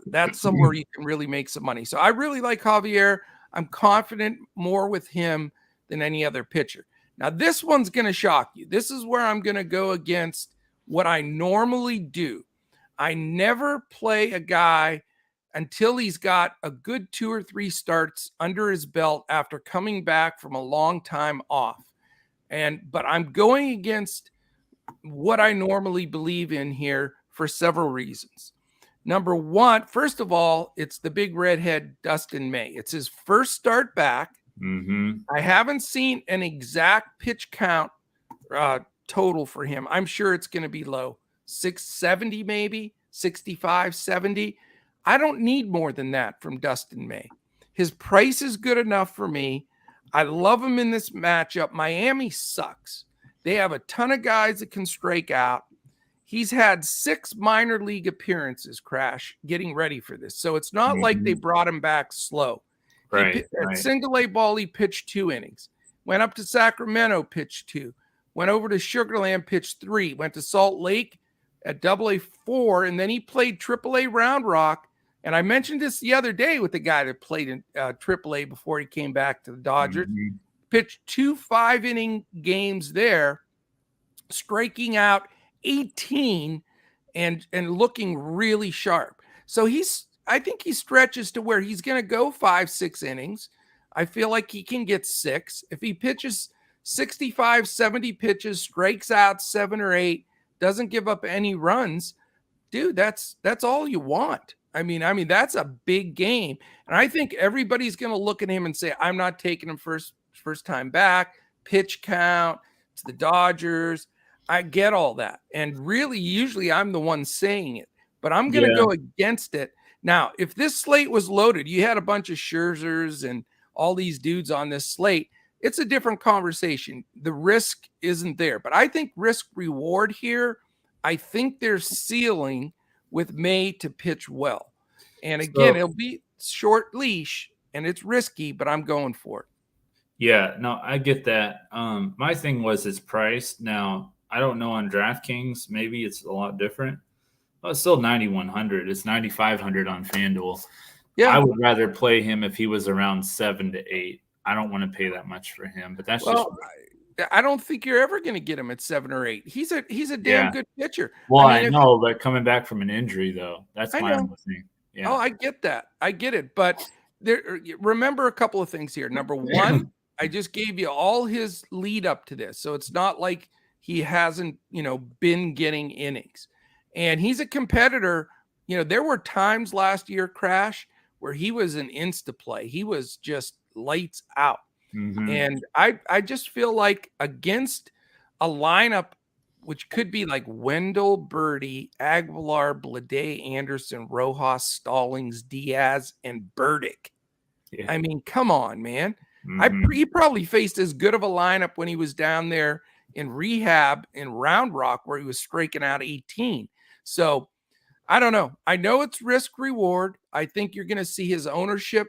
that's somewhere you can really make some money. So I really like Javier. I'm confident more with him than any other pitcher. Now, this one's going to shock you. This is where I'm going to go against what I normally do. I never play a guy until he's got a good 2 or 3 starts under his belt after coming back from a long time off. But I'm going against what I normally believe in here for several reasons. Number one, first of all, it's the big redhead Dustin May. It's his first start back. I haven't seen an exact pitch count total for him. I'm sure it's going to be low. 670 maybe, 65, 70. I don't need more than that from Dustin May. His price is good enough for me. I love him in this matchup. Miami sucks. They have a ton of guys that can strike out. He's had 6 minor league appearances, Crash, getting ready for this. So it's not like they brought him back slow. Right. At single A ball, he pitched 2 innings. Went up to Sacramento, pitched 2. Went over to Sugarland, pitched 3. Went to Salt Lake at AA 4. And then he played AAA Round Rock. And I mentioned this the other day with the guy that played in AAA before he came back to the Dodgers. Pitched 2 5-inning games there, striking out 18 and looking really sharp. So I think he stretches to where he's going to go 5-6 innings. I feel like he can get 6. If he pitches 65, 70 pitches, strikes out 7 or 8, doesn't give up any runs, dude, that's all you want. I mean, that's a big game. And I think everybody's going to look at him and say, I'm not taking him first time back, pitch count, it's the Dodgers. I get all that. And really, usually I'm the one saying it, but I'm going to go against it. Now, if this slate was loaded, you had a bunch of Scherzers and all these dudes on this slate, it's a different conversation. The risk isn't there, but I think risk reward here, I think there's ceiling with May to pitch well. And again, it'll be short leash and it's risky, but I'm going for it. Yeah, no, I get that. My thing was his price. Now, I don't know on DraftKings. Maybe it's a lot different. Well, it's still 9,100. It's 9,500 on Fanduel. Yeah, I would rather play him if he was around 7 to 8. I don't want to pay that much for him, but that's just I don't think you're ever going to get him at 7 or 8. He's a damn good pitcher. Well, I mean, I know, but coming back from an injury, though, that's I my know. only thing. Yeah. Oh, I get that. I get it. But remember a couple of things here. Number one, I just gave you all his lead up to this. So it's not like he hasn't, been getting innings. And he's a competitor. There were times last year, Crash, where he was an insta play. He was just lights out. Mm-hmm. And I just feel like against a lineup which could be like Wendell, Birdie, Aguilar, Blade, Anderson, Rojas, Stallings, Diaz, and Burdick. Yeah. I mean, come on, man. Mm-hmm. He probably faced as good of a lineup when he was down there in rehab in Round Rock where he was striking out 18. So I don't know. I know it's risk reward. I think you're going to see his ownership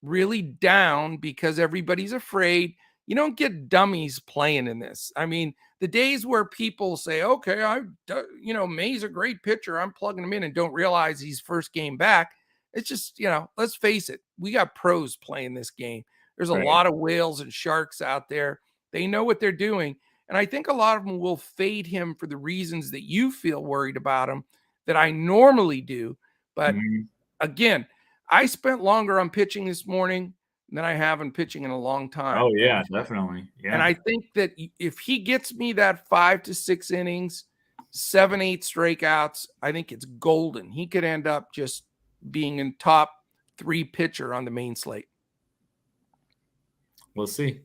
really down because everybody's afraid. You don't get dummies playing in this. I mean, the days where people say, okay, May's a great pitcher, I'm plugging him in, and don't realize he's first game back. It's just, let's face it. We got pros playing this game. There's a lot of whales and sharks out there. They know what they're doing. And I think a lot of them will fade him for the reasons that you feel worried about him that I normally do. But again, I spent longer on pitching this morning than I have in pitching in a long time. Oh, yeah, definitely. Yeah. And I think that if he gets me that 5 to 6 innings, 7, 8 strikeouts, I think it's golden. He could end up just being in top 3 pitcher on the main slate. We'll see.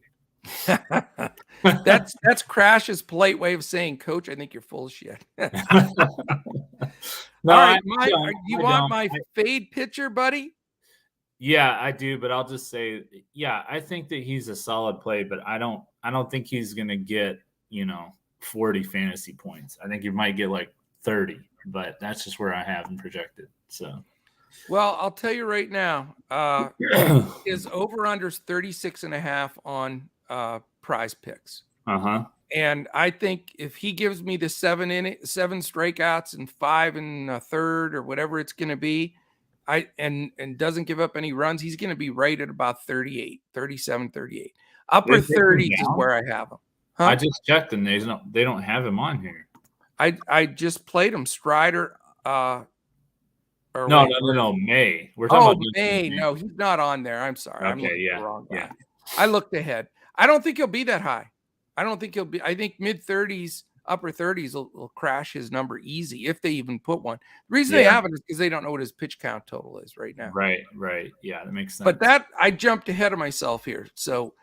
That's Crash's polite way of saying, Coach, I think you're full of shit. No, all right, you want my fade pitcher, buddy? Yeah, I do, but I'll just say, I think that he's a solid play, but I don't think he's going to get, 40 fantasy points. I think he might get like 30, but that's just where I have him projected. So, well, I'll tell you right now, his over-under's 36.5 on PrizePicks. Uh-huh. And I think if he gives me the 7 strikeouts and 5 and a third or whatever it's going to be, and doesn't give up any runs, he's going to be right at about 38, 37, 38. Upper 30s is where I have him. Huh? I just checked and they don't have him on here. I just played him. Strider. No, May. We're talking about May. No, he's not on there. I'm sorry. Okay, I'm looking at the wrong guy. I looked ahead. I don't think he'll be that high. I think mid 30s, upper 30s will crash his number easy if they even put one. The reason they haven't is because they don't know what his pitch count total is right now. Right. Yeah, that makes sense. But I jumped ahead of myself here. So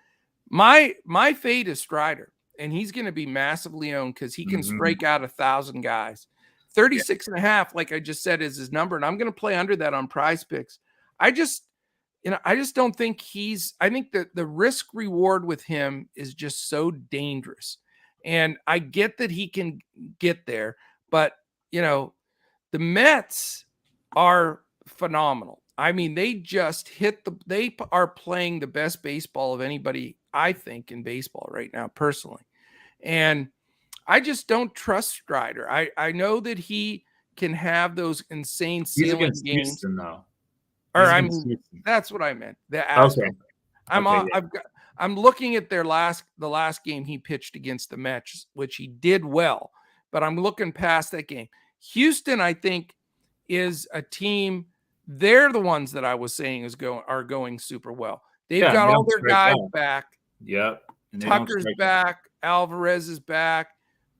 my fade is Strider, and he's going to be massively owned because he can strike out 1,000 guys. 36.5, like I just said, is his number, and I'm going to play under that on PrizePicks. I just don't think I think that the risk reward with him is just so dangerous. And I get that he can get there, but the Mets are phenomenal. I mean, they just they are playing the best baseball of anybody, I think, in baseball right now, personally. And I just don't trust Strider. I know that he can have those insane ceiling games. Houston, though. That's what I meant. The Astros. Okay. I'm looking at the last game he pitched against the Mets, which he did well, but I'm looking past that game. Houston, I think, is a team. They're the ones that I was saying are going super well. They've got all their guys back. Yep. Tucker's back. Alvarez is back.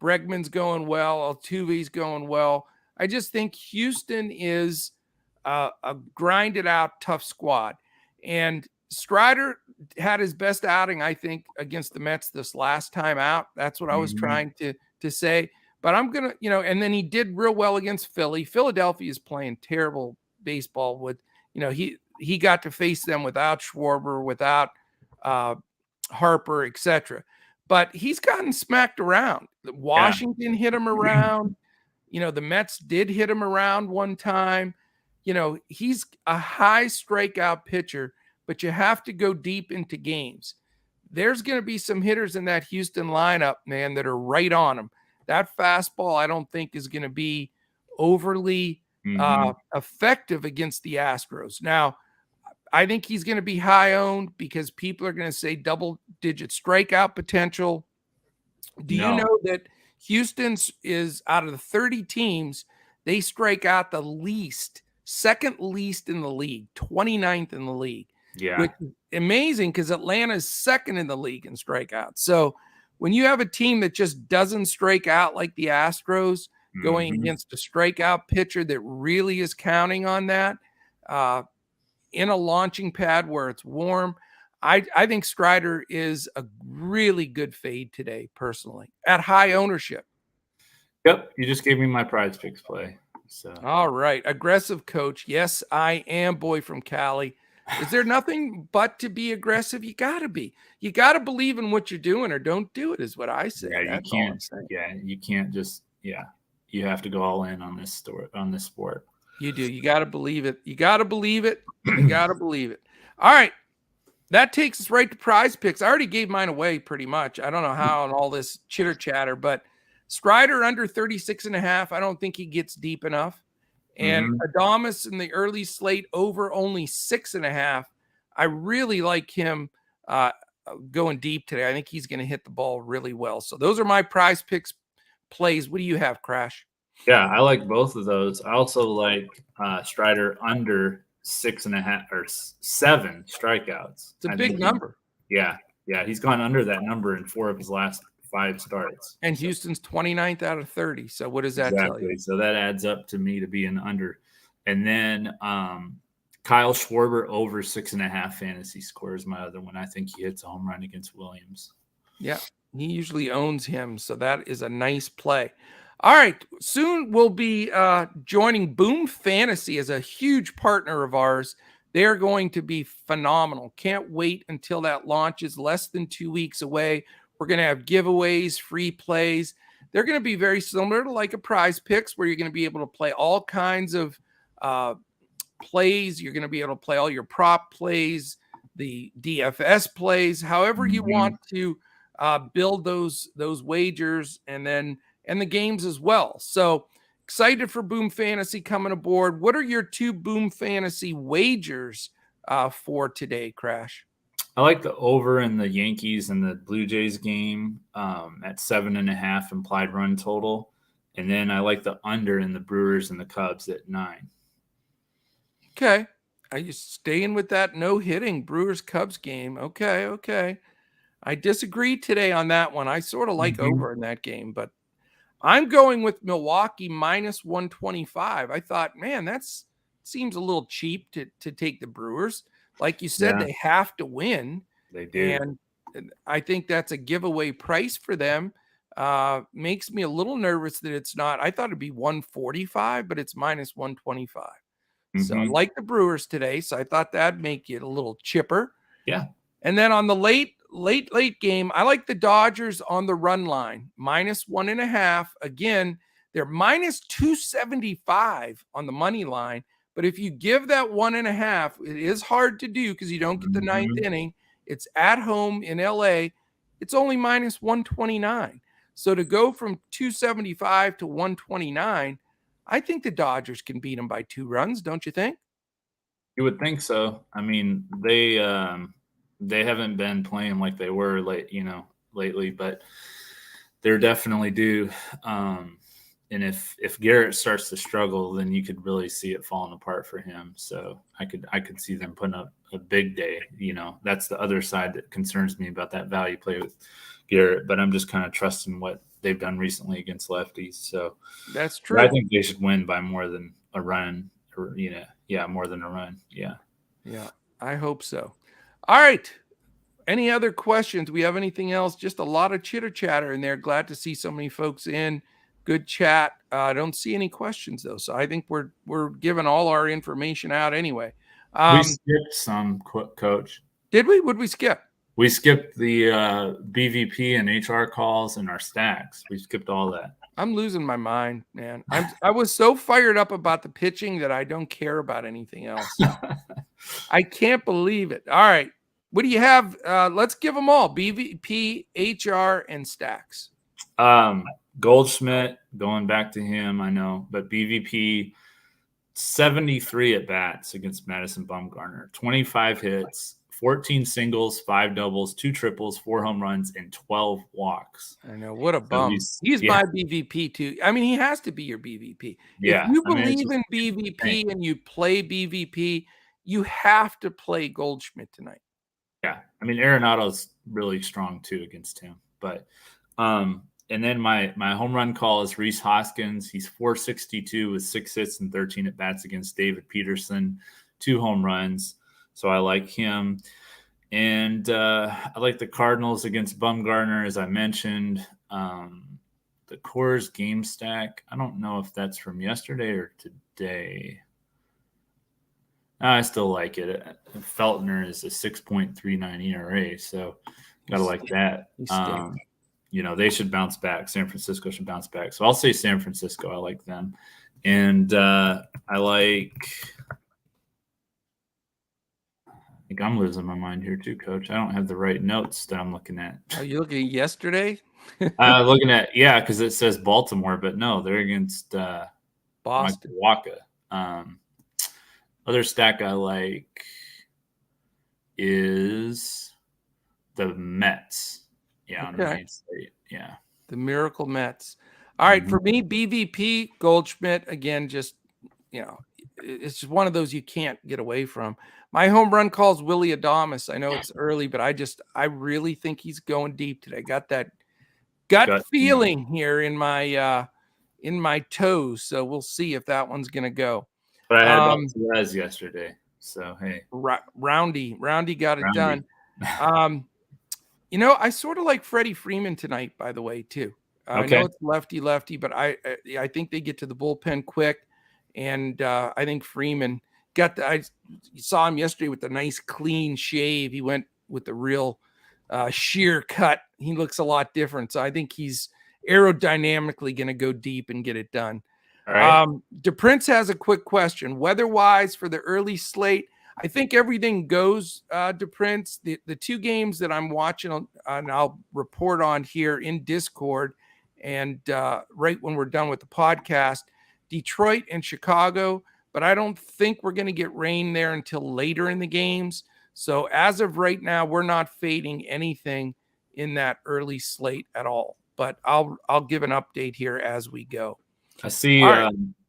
Bregman's going well. Altuve's going well. I just think Houston is a grinded out tough squad. And Strider had his best outing, I think, against the Mets this last time out. That's what I was trying to say. But I'm going to, and then he did real well against Philly. Philadelphia is playing terrible baseball with, he got to face them without Schwarber, without Harper, etc. But he's gotten smacked around. Washington hit him around. The Mets did hit him around one time. He's a high strikeout pitcher, but you have to go deep into games. There's going to be some hitters in that Houston lineup, man, that are right on him. That fastball, I don't think, is going to be overly effective against the Astros. Now, I think he's going to be high owned because people are going to say double-digit strikeout potential. Do you know that Houston's is out of the 30 teams, they strike out the least, second least in the league, 29th in the league. Yeah. Which is amazing because Atlanta is second in the league in strikeouts. So when you have a team that just doesn't strike out like the Astros going against a strikeout pitcher that really is counting on that in a launching pad where it's warm, I think Strider is a really good fade today, personally, at high ownership. Yep, you just gave me my PrizePicks play. So all right, aggressive coach. Yes, I am, boy from Cali. Is there nothing but to be aggressive? You got to be. You got to believe in what you're doing, or don't do it. Is what I say. Yeah, That's you all can't. I'm saying. Yeah, you can't just. Yeah, you have to go all in on this sport. You do. You got to believe it. You got to believe it. You got to believe it. All right. That takes us right to PrizePicks. I already gave mine away pretty much. I don't know how and all this chitter chatter, but Strider under 36.5. I don't think he gets deep enough. And Adames in the early slate over only 6.5. I really like him going deep today. I think he's going to hit the ball really well. So those are my PrizePicks plays. What do you have, Crash? Yeah, I like both of those. I also like Strider under 6.5 or 7 strikeouts. It's a big number. Yeah, he's gone under that number in 4 of his last 5 starts. And Houston's 29th out of 30. So what does that tell you? So that adds up to me to be an under. And then Kyle Schwarber over 6.5 fantasy score is my other one. I think he hits a home run against Williams. Yeah, he usually owns him. So that is a nice play. All right, soon we'll be joining Boom Fantasy as a huge partner of ours. They're going to be phenomenal. Can't wait until that launches, less than 2 weeks away. We're going to have giveaways, free plays. They're going to be very similar to like a PrizePicks, where you're going to be able to play all kinds of plays. You're going to be able to play all your prop plays, the DFS plays, however you want to build those wagers, and the games as well. So excited for Boom Fantasy coming aboard. What are your 2 Boom Fantasy wagers for today, Crash? I like the over in the Yankees and the Blue Jays game at 7.5 implied run total. And then I like the under in the Brewers and the Cubs at 9. Okay. Are you staying with that no-hitting Brewers-Cubs game? Okay. I disagree today on that one. I sort of like over in that game, but I'm going with Milwaukee minus 125. I thought, man, that seems a little cheap to take the Brewers. Like you said, They have to win. They do. And I think that's a giveaway price for them. Makes me a little nervous that it's not. I thought it'd be 145, but it's minus 125. So I like the Brewers today. So I thought that'd make it a little chipper. Yeah. And then on the late game, I like the Dodgers on the run line, minus 1.5. Again, they're minus 275 on the money line. But if you give that 1.5, it is hard to do because you don't get the ninth inning. It's at home in LA. It's only minus 129. So to go from 275 to 129, I think the Dodgers can beat them by 2 runs. Don't you think? You would think so. I mean, they haven't been playing like they were lately, but they're definitely due. And if Garrett starts to struggle, then you could really see it falling apart for him. So I could see them putting up a big day. That's the other side that concerns me about that value play with Garrett. But I'm just kind of trusting what they've done recently against lefties. So that's true. I think they should win by more than a run. More than a run. Yeah, I hope so. All right. Any other questions? We have anything else? Just a lot of chitter chatter in there. Glad to see so many folks in. Good chat. I don't see any questions though, so I think we're giving all our information out anyway. We skipped some, Coach. Did we? Would we skip? We skipped the BVP and HR calls and our stacks. We skipped all that. I'm losing my mind, man. I was so fired up about the pitching that I don't care about anything else. I can't believe it. All right. What do you have? Let's give them all. BVP, HR, and stacks. Goldschmidt, going back to him, I know. But BVP, 73 at-bats against Madison Bumgarner. 25 hits, 14 singles, 5 doubles, 2 triples, 4 home runs, and 12 walks. I know, what a So bum. He's my BVP too. I mean, he has to be your BVP. If you believe in BVP and you play BVP, you have to play Goldschmidt tonight. Yeah, I mean, Arenado's really strong too against him. But and then my home run call is Rhys Hoskins. He's 462 with 6 hits and 13 at bats against David Peterson, 2 home runs. So I like him. And I like the Cardinals against Bumgarner, as I mentioned. The Coors game stack, I don't know if that's from yesterday or today. I still like it. Feltner is a 6.39 ERA, so got to like that. They should bounce back. San Francisco should bounce back. So I'll say San Francisco. I like them. And I think I'm losing my mind here too, Coach. I don't have the right notes that I'm looking at. Are you looking at yesterday? Looking at, because it says Baltimore, but no, they're against Boston. Waka. Other stack I like is the Mets. Yeah, on the Main Slate. Yeah. The Miracle Mets. All right, for me, BVP, Goldschmidt, again, just, it's just one of those you can't get away from. My home run call is Willy Adames. I know it's early, but I really think he's going deep today. Got that gut feeling here in my toes, so we'll see if that one's going to go. But I had about Perez yesterday, so hey. Roundy got it done. I sort of like Freddie Freeman tonight, by the way, too. I know it's lefty, but I think they get to the bullpen quick, and I think Freeman I saw him yesterday with the nice clean shave. He went with the real sheer cut. He looks a lot different, so I think he's aerodynamically going to go deep and get it done. All right. DePrince has a quick question. Weather-wise for the early slate, I think everything goes, DePrince. The 2 games that I'm watching, and I'll report on here in Discord, and right when we're done with the podcast, Detroit and Chicago, but I don't think we're going to get rain there until later in the games. So as of right now, we're not fading anything in that early slate at all. But I'll give an update here as we go. I see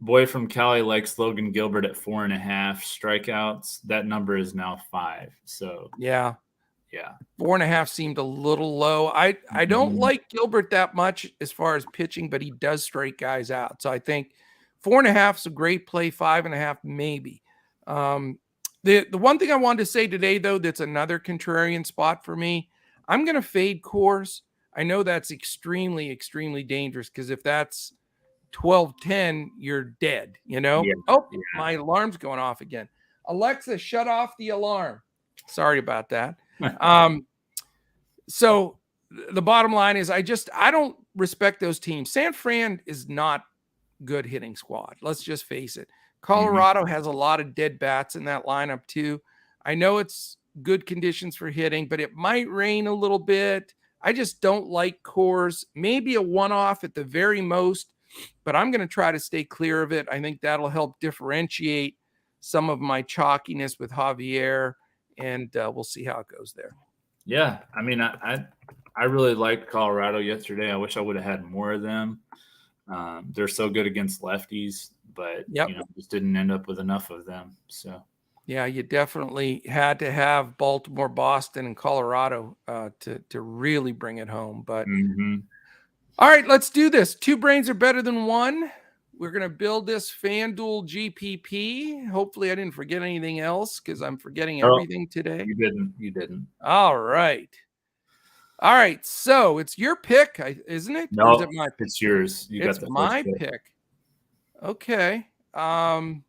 boy from Cali likes Logan Gilbert at 4.5 strikeouts. That number is now 5. So yeah. 4.5 seemed a little low. I don't like Gilbert that much as far as pitching, but he does strike guys out. So I think 4.5 is a great play. 5.5 maybe. The one thing I wanted to say today, though, that's another contrarian spot for me. I'm going to fade Coors. I know that's extremely, extremely dangerous because if that's 12-10, you're dead, My alarm's going off again. Alexa, shut off the alarm. Sorry about that. So the bottom line is I don't respect those teams. San Fran is not good hitting squad. Let's just face it. Colorado has a lot of dead bats in that lineup too. I know it's good conditions for hitting, but it might rain a little bit. I just don't like Coors. Maybe a one-off at the very most, but I'm going to try to stay clear of it. I think that'll help differentiate some of my chalkiness with Javier, and we'll see how it goes there. Yeah, I mean, I really liked Colorado yesterday. I wish I would have had more of them. They're so good against lefties, but just didn't end up with enough of them. So yeah, you definitely had to have Baltimore, Boston, and Colorado to really bring it home. But all right, let's do this. 2 brains are better than 1. We're going to build this Fanduel GPP. Hopefully I didn't forget anything else because I'm forgetting everything today. You didn't. All right. So it's your pick, isn't it? No, is it my pick? It's yours. It's my pick. Okay. I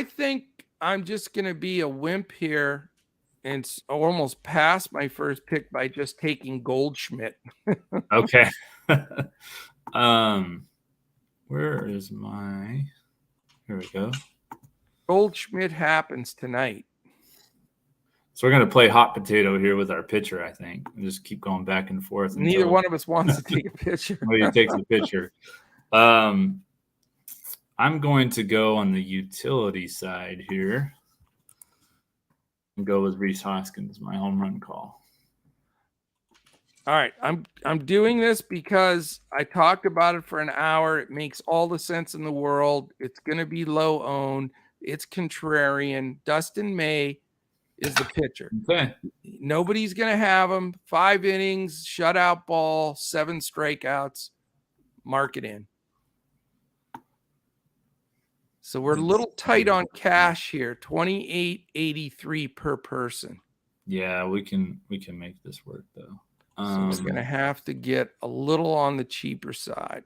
think I'm just going to be a wimp here and almost pass my first pick by just taking Goldschmidt. Okay. Where is my? Here we go. Goldschmidt happens tonight. So we're going to play hot potato here with our pitcher, I think. And just keep going back and forth. Neither one of us wants to take a pitcher. Nobody takes a pitcher. I'm going to go on the utility side here. and go with Rhys Hoskins, my home run call. All right, I'm doing this because I talked about it for an hour. It makes all the sense in the world. It's going to be low owned. It's contrarian. Dustin May is the pitcher. Okay. Nobody's going to have him. 5 innings, shutout ball, 7 strikeouts. Mark it in. So we're a little tight on cash here. $28.83 per person. Yeah, we can make this work though. So we're going to have to get a little on the cheaper side.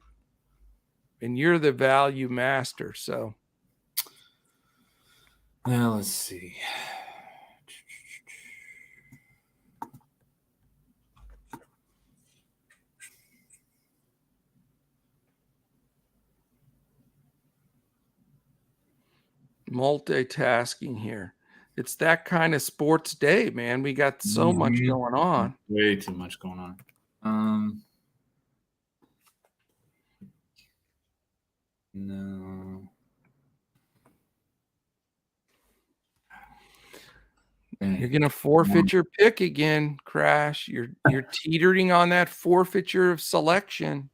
And you're the value master, so. Now let's see. Multitasking here. It's that kind of sports day, man. We got so much going on. Way too much going on. No. You're gonna forfeit your pick again, Crash. You're teetering on that forfeiture of selection.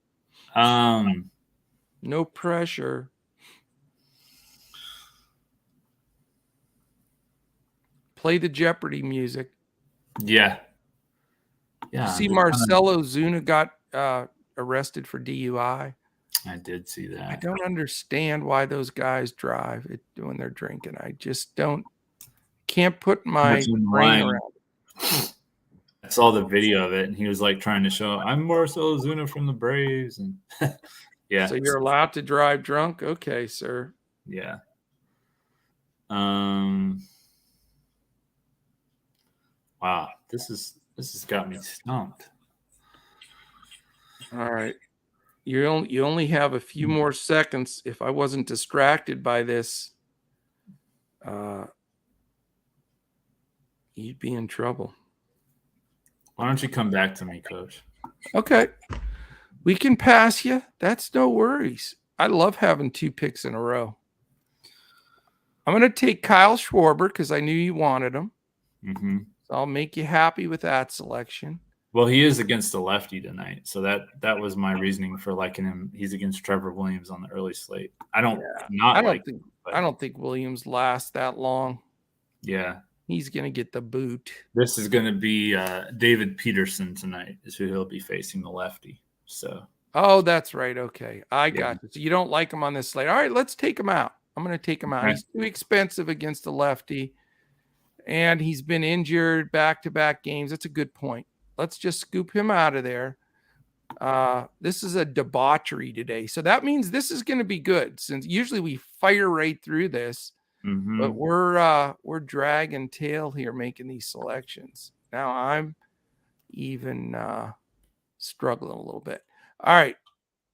No pressure. Play the Jeopardy music. Yeah. Yeah. See, Marcelo Zuna got arrested for DUI. I did see that. I don't understand why those guys drive it when they're drinking. I just can't put my brain around it. I saw the video of it, and he was like trying to show, I'm Marcelo Zuna from the Braves, and yeah. So you're allowed to drive drunk, okay, sir? Yeah. Wow, this has got me stumped. All right. You only have a few more seconds. If I wasn't distracted by this, you'd be in trouble. Why don't you come back to me, Coach? Okay. We can pass you. That's no worries. I love having 2 picks in a row. I'm going to take Kyle Schwarber because I knew you wanted him. Mm-hmm. So I'll make you happy with that selection. Well, he is against a lefty tonight, so that was my reasoning for liking him. He's against Trevor Williams on the early slate. I don't think Williams lasts that long. Yeah, he's gonna get the boot. This is gonna be David Peterson tonight, is who he'll be facing, the lefty. So. Oh, that's right. Okay, I got you. So you don't like him on this slate. All right, let's take him out. I'm gonna take him out. Okay. He's too expensive against a lefty, and he's been injured back-to-back games. That's a good point. Let's just scoop him out of there. This is a debauchery today. So that means this is going to be good, since usually we fire right through this. Mm-hmm. But we're dragging tail here making these selections. Now I'm even struggling a little bit. All right.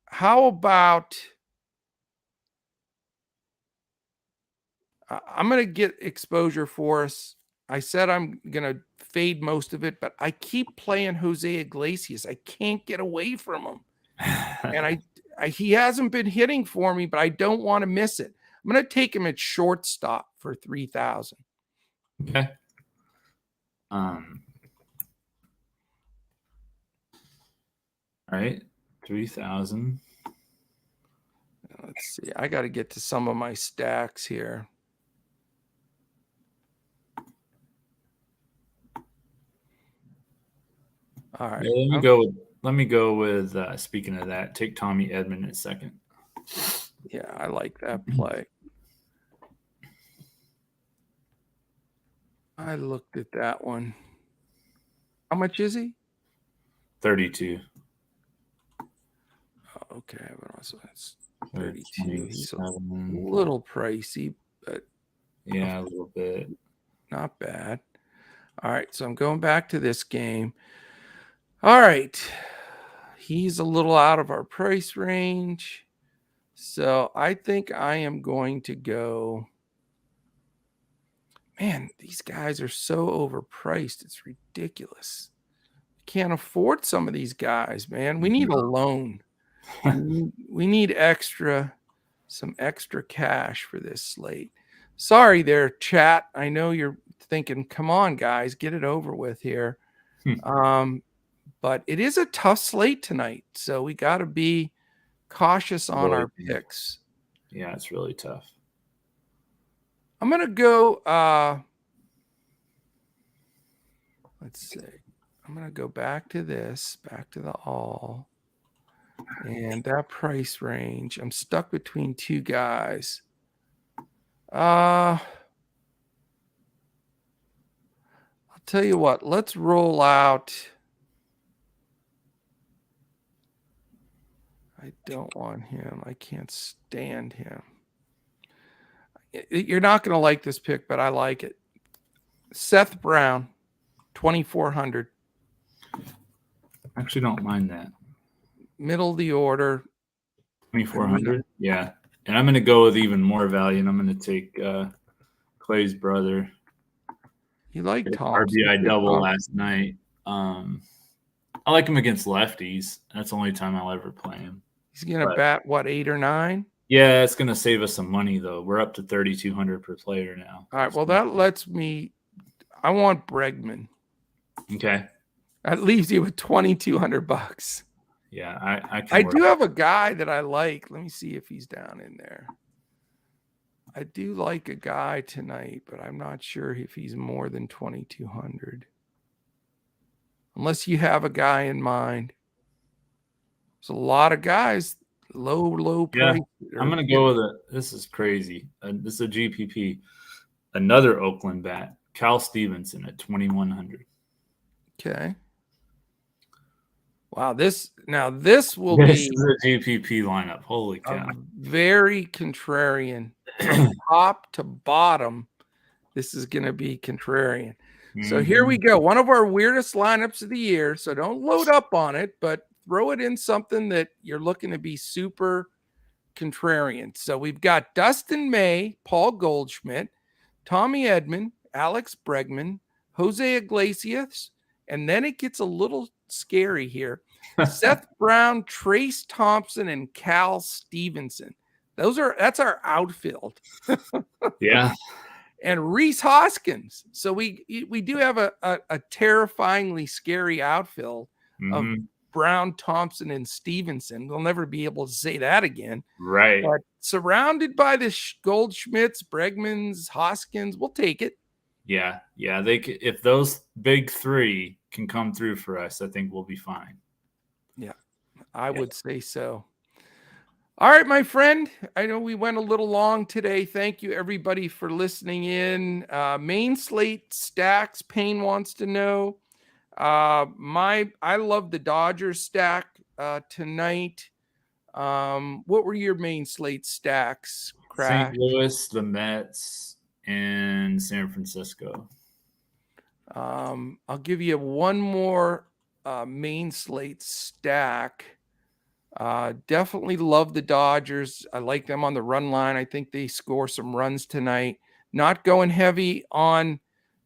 How about I'm going to get exposure for us. I said I'm going to fade most of it, but I keep playing Jose Iglesias. I can't get away from him. And he hasn't been hitting for me, but I don't want to miss it. I'm going to take him at shortstop for 3,000. Okay. All right. 3,000. Let's see. I got to get to some of my stacks here. All right. Yeah, let me go with speaking of that, take Tommy Edman at second. Yeah, I like that play. I looked at that one. How much is he? 32. Oh, okay, but also that's 32. He's a little pricey, but yeah, a little bit. Not bad. All right, so I'm going back to this game. All right. He's a little out of our price range. So I think I am going to go. Man, these guys are so overpriced. It's ridiculous. Can't afford some of these guys, man. We need a loan. We need some extra cash for this slate. Sorry there, chat. I know you're thinking, come on, guys, get it over with here. Hmm. But it is a tough slate tonight, so we got to be cautious on our picks. Yeah, it's really tough. I'm going to go, let's see. I'm going to go back to the all. And that price range, I'm stuck between two guys. I'll tell you what, let's roll out. I don't want him. I can't stand him. You're not going to like this pick, but I like it. Seth Brown, 2,400. Actually, don't mind that. Middle of the order. 2,400. Yeah. And I'm going to go with even more value, and I'm going to take Clay's brother. You like Thompson. RBI double last night. I like him against lefties. That's the only time I'll ever play him. He's going to bat, what, 8 or 9? Yeah, it's going to save us some money, though. We're up to 3,200 per player now. All right, well, that lets me – I want Bregman. Okay. That leaves you with $2,200. Yeah, I do have a guy that I like. Let me see if he's down in there. I do like a guy tonight, but I'm not sure if he's more than 2,200. Unless you have a guy in mind. There's a lot of guys, low price. Yeah, I'm going to go with it. This is crazy. This is a GPP. Another Oakland bat, Cal Stevenson at 2,100. Okay. Wow, this will be a GPP lineup. Holy cow. Very contrarian. From top to bottom, this is going to be contrarian. So here we go. One of our weirdest lineups of the year. So don't load up on it, but throw it in something that you're looking to be super contrarian. So we've got Dustin May, Paul Goldschmidt, Tommy Edman, Alex Bregman, Jose Iglesias, and then it gets a little scary here. Seth Brown, Trace Thompson, and Cal Stevenson. That's our outfield. Yeah. And Reese Hoskins. So we do have a terrifyingly scary outfield of Brown, Thompson, and Stevenson. We'll never be able to say that again. Right. But surrounded by the Goldschmidts, Bregmans, Hoskins, we'll take it. Yeah. If those big three can come through for us, I think we'll be fine. Yeah, I would say so. All right, my friend. I know we went a little long today. Thank you, everybody, for listening in. Main Slate stacks. Payne wants to know. I love the Dodgers stack tonight. What were your Main Slate stacks, Crash? St. Louis, the Mets, and San Francisco. I'll give you one more Main Slate stack. Definitely love the Dodgers. I like them on the run line. I think they score some runs tonight. Not going heavy on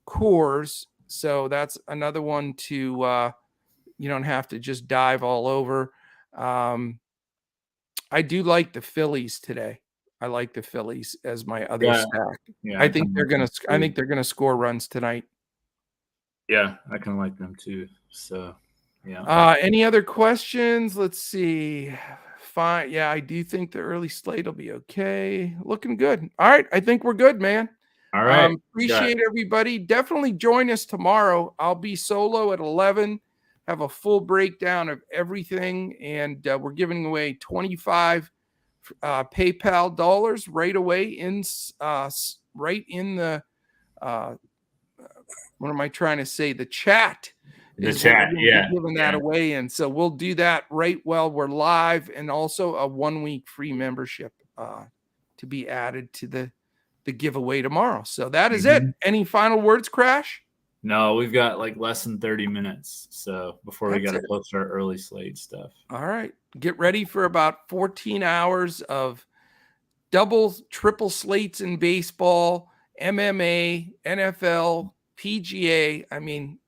Coors, so that's another one to you don't have to just dive all over. I do like the Phillies today. I like the Phillies as my other stack. Yeah, I think they're gonna score runs tonight. Yeah, I kind of like them too. So yeah. Any other questions? Let's see. Fine. Yeah, I do think the early slate will be okay. Looking good. All right. I think we're good, man. All right. Appreciate everybody. Definitely join us tomorrow. I'll be solo at 11. Have a full breakdown of everything. And we're giving away 25 PayPal dollars right away right in the what am I trying to say? The chat. Giving that away. And so we'll do that right while we're live, and also a 1-week free membership to be added to the giveaway tomorrow. So that is it. Any final words, Crash? No, we've got like less than 30 minutes. So before we got to post our early slate stuff. All right. Get ready for about 14 hours of double, triple slates in baseball, MMA, NFL, PGA. I mean,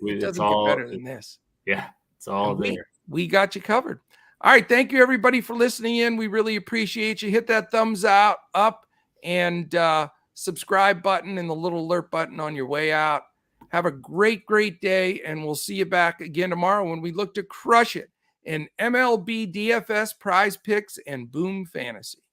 it doesn't get better than this. Yeah, it's all there. We got you covered. All right. Thank you, everybody, for listening in. We really appreciate you. Hit that thumbs up, and subscribe button and the little alert button on your way out. Have a great, great day, and we'll see you back again tomorrow when we look to crush it in MLB DFS, PrizePicks, and Boom Fantasy.